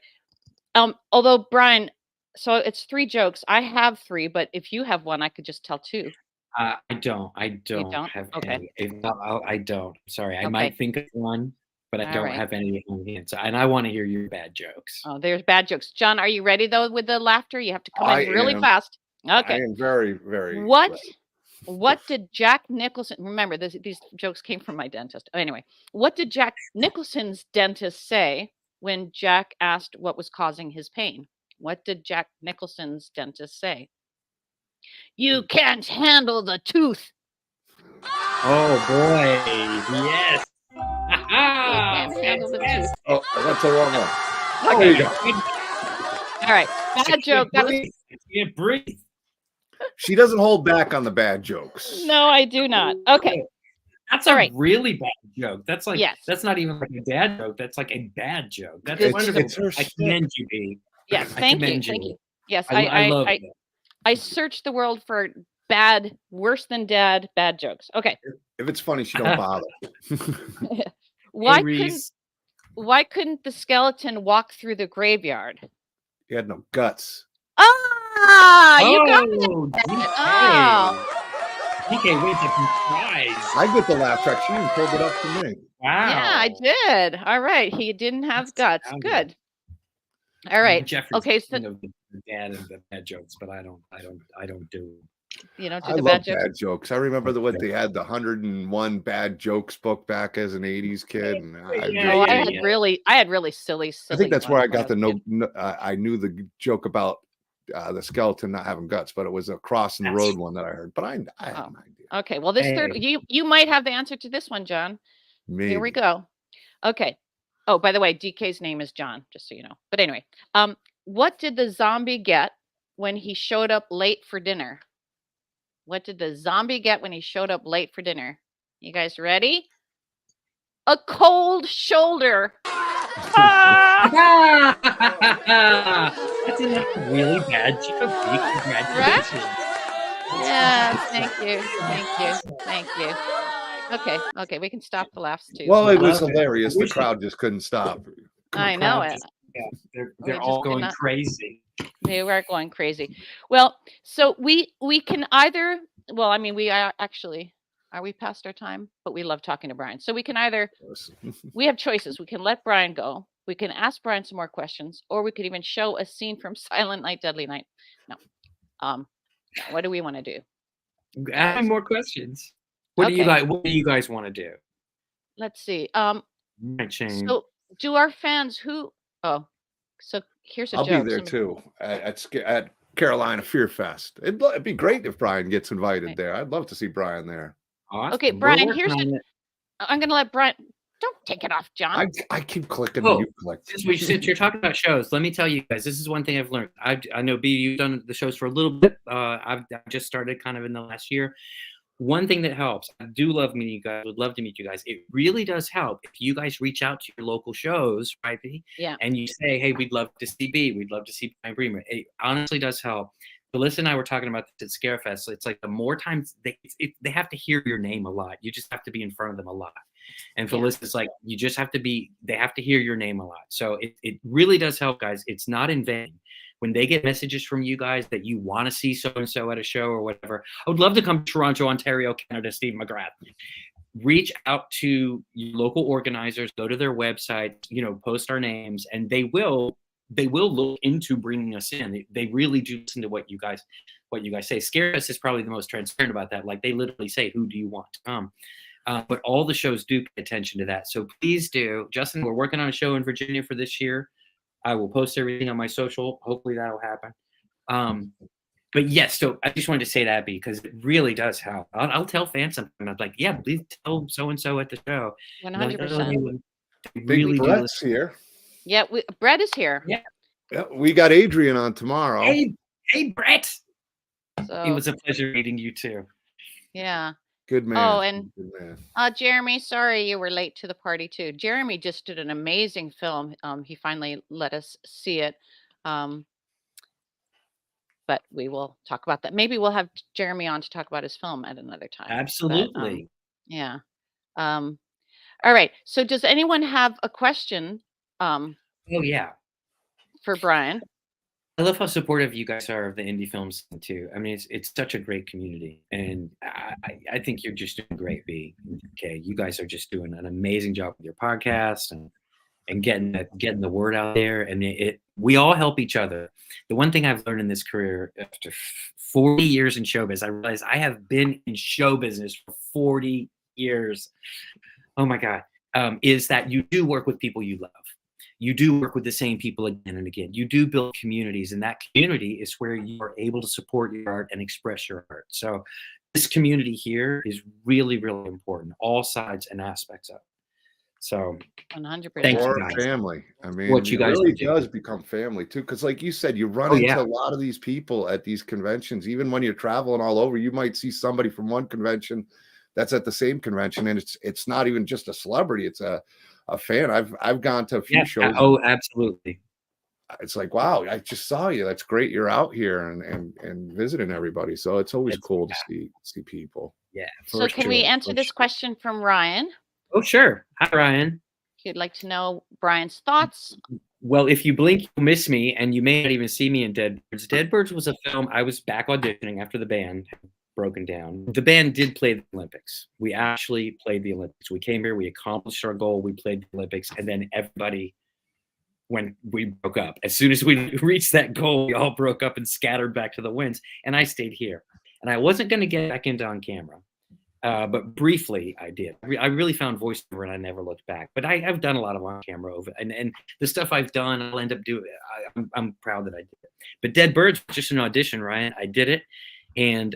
Although Brian, so it's 3 jokes. I have 3, but if you have one, I could just tell 2. I don't have any. I don't. Sorry, I might think of one, but I don't have any on hand. So, and I want to hear your bad jokes. Oh, there's bad jokes. John, are you ready though with the laughter? You have to come in really fast. Okay. I am very, very ready. What did Jack Nicholson, remember these jokes came from my dentist. Anyway, what did Jack Nicholson's dentist say when Jack asked what was causing his pain? What did Jack Nicholson's dentist say? You can't handle the tooth. Oh boy, yes. Oh, I went to the wrong one. Okay. There you go. All right, bad joke. That was... Yeah, breathe. She doesn't hold back on the bad jokes. No, I do not. Okay. That's a really bad joke. That's like that's not even like a dad joke. That's like a bad joke. That's wonderful. I commend you, B. Yes, thank you. Yes, I love it. I searched the world for bad, worse than dad, bad jokes. Okay. If it's funny, she don't bother. Why couldn't the skeleton walk through the graveyard? He had no guts. You got it. DK wins a prize. I get the laugh track. She even pulled it up for me. Wow. Yeah, I did. All right. He didn't have guts. Good. All right. Okay. So the dad and the bad jokes, but I don't do. You don't do the bad jokes. Bad jokes. I remember what they had, the 101 bad jokes book back as an 80s kid. And I had really silly. I think that's where I got I knew the joke about the skeleton not having guts, but it was a crossing the road one that I heard. But I had an idea. Okay. Well, this third, you might have the answer to this one, John. Maybe. Here we go. Okay. Oh, by the way, DK's name is John, just so you know. But anyway, what did the zombie get when he showed up late for dinner? What did the zombie get when he showed up late for dinner? You guys ready? A cold shoulder. Oh That's a really bad joke. Congratulations. Yeah, thank you. Okay, we can stop the laughs too. Well, it was hilarious. The crowd just couldn't stop. I know it. They're all going crazy. They were going crazy. Well, so we can either. Well, I mean, we are actually. Are we past our time? But we love talking to Brian. So we can either. We have choices. We can let Brian go. We can ask Brian some more questions, or we could even show a scene from Silent Night, Deadly Night. No. What do we want to do? Ask more questions. What do you like? What do you guys want to do? Let's see. So do our fans who? Oh, so here's a joke. I'll be there too at Carolina Fear Fest. It'd be great if Brian gets invited there. I'd love to see Brian there. Awesome. Okay, Brian. I'm going to let Brian. Don't take it off, John. I keep clicking. You click. Since you're talking about shows, let me tell you guys. This is one thing I've learned. I know B, you've done the shows for a little bit. I've just started kind of in the last year. One thing that helps, I do love meeting you guys. Would love to meet you guys. It really does help if you guys reach out to your local shows, right? B? Yeah. And you say, hey, we'd love to see B. We'd love to see Brian Bremer. It honestly does help. Felissa and I were talking about this at Scarefest. So it's like the more times they have to hear your name a lot. You just have to be in front of them a lot. And Felissa's like, you just have to they have to hear your name a lot. So it really does help, guys. It's not in vain. When they get messages from you guys that you want to see so-and-so at a show or whatever, I would love to come to Toronto, Ontario, Canada, Steve McGrath. Reach out to your local organizers, go to their website, post our names, and they will look into bringing us in. They really do listen to what you guys say. Scarefest is probably the most transparent about that. Like they literally say, who do you want to come? But all the shows do pay attention to that. So please do. Justin, we're working on a show in Virginia for this year. I will post everything on my social. Hopefully that'll happen. But yes, so I just wanted to say that because it really does help. I'll tell fans something. I'm like, yeah, please tell so-and-so at the show. 100%. Really Brett's here. Yeah, Brett is here. Yeah, we got Adrian on tomorrow. Hey, Brett. So, it was a pleasure meeting you too. Yeah. Good man. Oh, and Jeremy, sorry you were late to the party too. Jeremy just did an amazing film. He finally let us see it. But we will talk about that. Maybe we'll have Jeremy on to talk about his film at another time. Absolutely. But, yeah. All right. So does anyone have a question? Oh yeah. For Brian. I love how supportive you guys are of the indie films too. I mean, it's such a great community, and I think you're just doing great, B. Okay, you guys are just doing an amazing job with your podcast and getting the word out there. And we all help each other. The one thing I've learned in this career after 40 years in showbiz, I realize I have been in show business for 40 years. Oh my God, is that you do work with people you love. You do work with the same people again and again. You do build communities, and that community is where you are able to support your art and express your art. So this community here is really, really important, all sides and aspects of it. So 100%. Thank you, or guys. Family. I mean, what you guys really do does become family too. Because like you said, you run into a lot of these people at these conventions. Even when you're traveling all over, you might see somebody from one convention that's at the same convention, and it's not even just a celebrity, it's a fan. I've gone to a few shows. Oh, absolutely. It's like, wow, I just saw you. That's great. You're out here and visiting everybody. So it's always cool to see people. Yeah. So can we answer this question from Ryan? Oh, sure. Hi, Ryan. He'd like to know Brian's thoughts. Well, if you blink, you'll miss me, and you may not even see me in Dead Birds. Dead Birds was a film I was back auditioning after the band had broken down. The band did play the Olympics. We actually played the Olympics. We came here, we accomplished our goal, we played the Olympics, and then everybody, when we broke up, as soon as we reached that goal, we all broke up and scattered back to the winds, and I stayed here. And I wasn't going to get back into on camera, but briefly I did. I really found voiceover, and I never looked back. But I've done a lot of on camera over, and the stuff I've done, I'll end up doing. I'm proud that I did it. But Dead Birds was just an audition, Ryan. I did it. And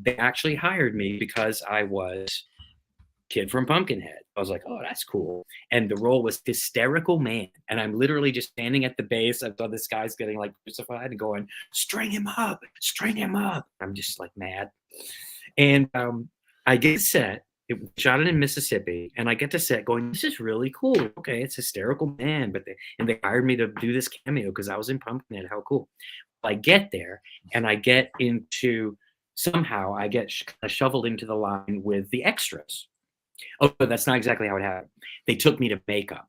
they actually hired me because I was Kid from Pumpkinhead. I was like, oh, that's cool. And the role was hysterical man. And I'm literally just standing at the base. I saw this guy's getting like crucified and going, string him up, string him up. I'm just like mad. And I get set, It shot it in Mississippi, and I get to set going, this is really cool. Okay, it's Hysterical Man, but they hired me to do this cameo because I was in Pumpkinhead. How cool. I get there, and I get into, somehow I get shoveled into the line with the extras. Oh, but that's not exactly how it happened. They took me to makeup.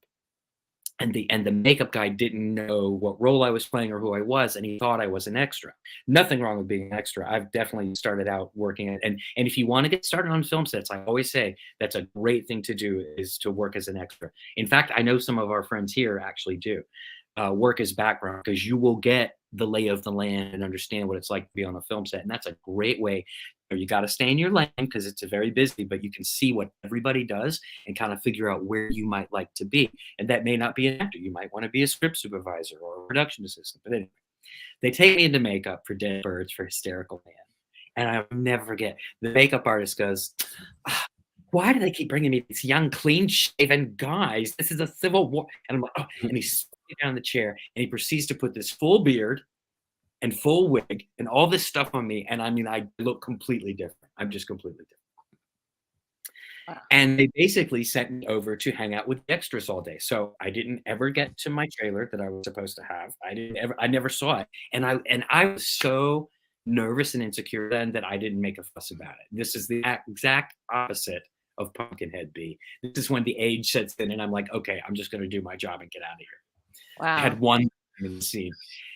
And the makeup guy didn't know what role I was playing or who I was, and he thought I was an extra. Nothing wrong with being an extra. I've definitely started out working at, and if you want to get started on film sets, I always say that's a great thing to do, is to work as an extra. In fact, I know some of our friends here actually do work as background, because you will get the lay of the land and understand what it's like to be on a film set, and that's a great way. You got to stay in your lane because it's very busy, but you can see what everybody does and kind of figure out where you might like to be. And that may not be an actor. You might want to be a script supervisor or a production assistant. But anyway, they take me into makeup for Dead Birds for Hysterical Man. And I'll never forget, the makeup artist goes, why do they keep bringing me these young, clean-shaven guys? This is a Civil War. And I'm like, oh. And he sits down in the chair and he proceeds to put this full beard and full wig and all this stuff on me. And I mean, I look completely different. I'm just completely different. Wow. And they basically sent me over to hang out with the extras all day. So I didn't ever get to my trailer that I was supposed to have. I never saw it. And I was so nervous and insecure then that I didn't make a fuss about it. This is the exact opposite of Pumpkinhead B. This is when the age sets in and I'm like, okay, I'm just going to do my job and get out of here. Wow. I had one in the scene.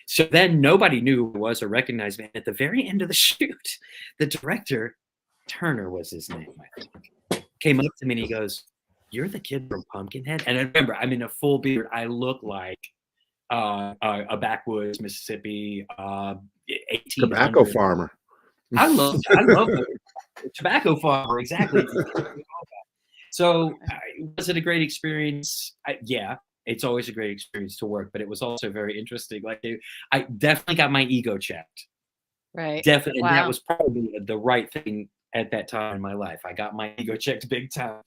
So then nobody knew who was or recognized me. At the very end of the shoot, the director, Turner was his name, I think, came up to me and he goes, you're the kid from Pumpkinhead? And I remember, I'm in a full beard. I look like a backwoods Mississippi 1800s tobacco farmer. I love it. Tobacco farmer, exactly. So was it a great experience? Yeah. It's always a great experience to work, but it was also very interesting. Like I definitely got my ego checked. Right. Definitely. Wow. And that was probably the right thing at that time in my life. I got my ego checked big time.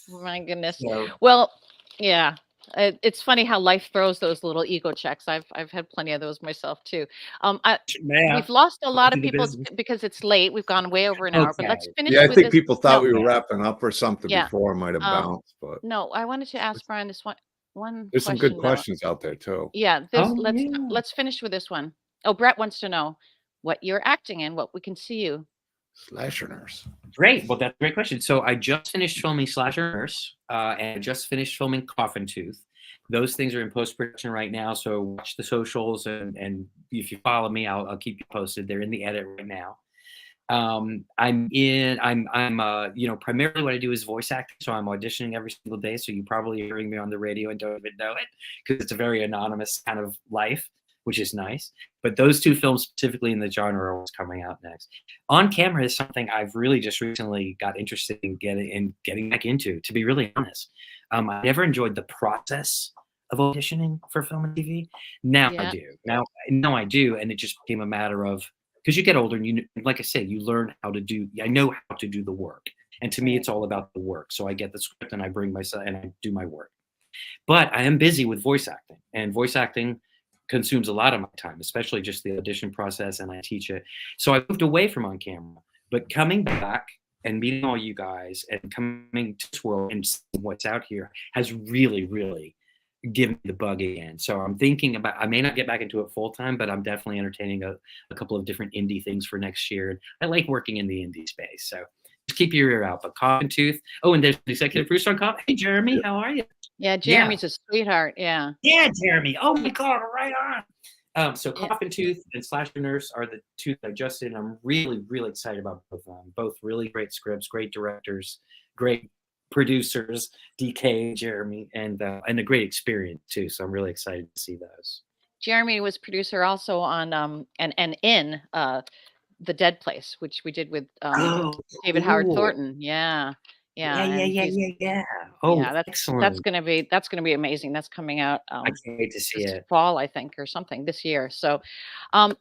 My goodness. So, well, yeah. It's funny how life throws those little ego checks. I've had plenty of those myself too. We've lost a lot of people because it's late. We've gone way over an hour, but let's finish. Yeah, I think people thought we were wrapping up or something before. I might have bounced, but no, I wanted to ask Brian this one. There's some good questions out there too. Yeah, let's finish with this one. Oh, Brett wants to know what you're acting in, what we can see you. Slasher Nurse. Great. Well, that's a great question. So I just finished filming Slasher Nurse and I just finished filming Coffin Tooth. Those things are in post-production right now. So watch the socials and if you follow me, I'll keep you posted. They're in the edit right now. I'm primarily what I do is voice acting. So I'm auditioning every single day. So you probably hearing me on the radio and don't even know it because it's a very anonymous kind of life, which is nice. But those two films specifically in the genre are what's coming out next. On camera is something I've really just recently got interested in getting back into, to be really honest. I never enjoyed the process of auditioning for film and TV. Now I do. Now I do. And it just became a matter of, because you get older and you, like I said, you learn how to do, I know how to do the work. And to me, it's all about the work. So I get the script and I bring myself and I do my work. But I am busy with voice acting, and voice acting consumes a lot of my time, especially just the audition process, and I teach it. So I moved away from on camera, but coming back and meeting all you guys and coming to this world and seeing what's out here has really, really given me the bug again. So I'm thinking about, I may not get back into it full time, but I'm definitely entertaining a couple of different indie things for next year. I like working in the indie space. So just keep your ear out. But Coffin Tooth. Oh, and there's the executive producer on Coffin. Hey, Jeremy, how are you? Yeah, Jeremy's a sweetheart. Yeah. Yeah, Jeremy. Oh my God, right on. So Coffin Tooth and Slasher Nurse are the two that I just did. I'm really, really excited about both of them. Both really great scripts, great directors, great producers, DK, Jeremy, and a great experience too. So I'm really excited to see those. Jeremy was producer also on and in The Dead Place, which we did with David Howard Thornton. Yeah. Oh, yeah, that's gonna be amazing. That's coming out I can't wait to see it. Fall, I think, or something this year. So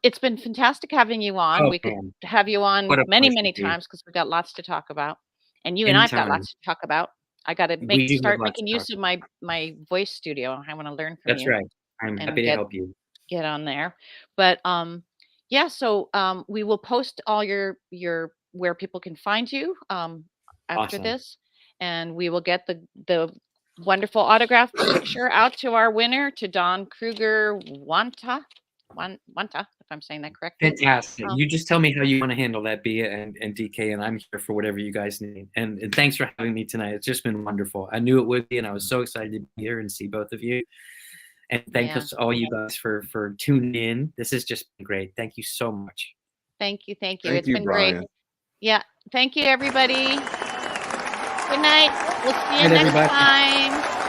it's been fantastic having you on. We could have you on many times because we've got lots to talk about. And you and I've got lots to talk about. I got to start making use of my voice studio. I want to learn from you. That's right. I'm happy to help you. Get on there. But yeah, so we will post all your where people can find you after this. and we will get the wonderful autograph picture out to our winner, to Don Krueger-Wanta, if I'm saying that correctly. Fantastic. You just tell me how you want to handle that, Bia and DK, and I'm here for whatever you guys need. And thanks for having me tonight. It's just been wonderful. I knew it would be, and I was so excited to be here and see both of you. And thank us all you guys for tuning in. This has just been great. Thank you so much. Thank you. Thank It's you, been Brian. great. Yeah. Thank you, everybody. Good night. We'll see you Good night, next everybody. time.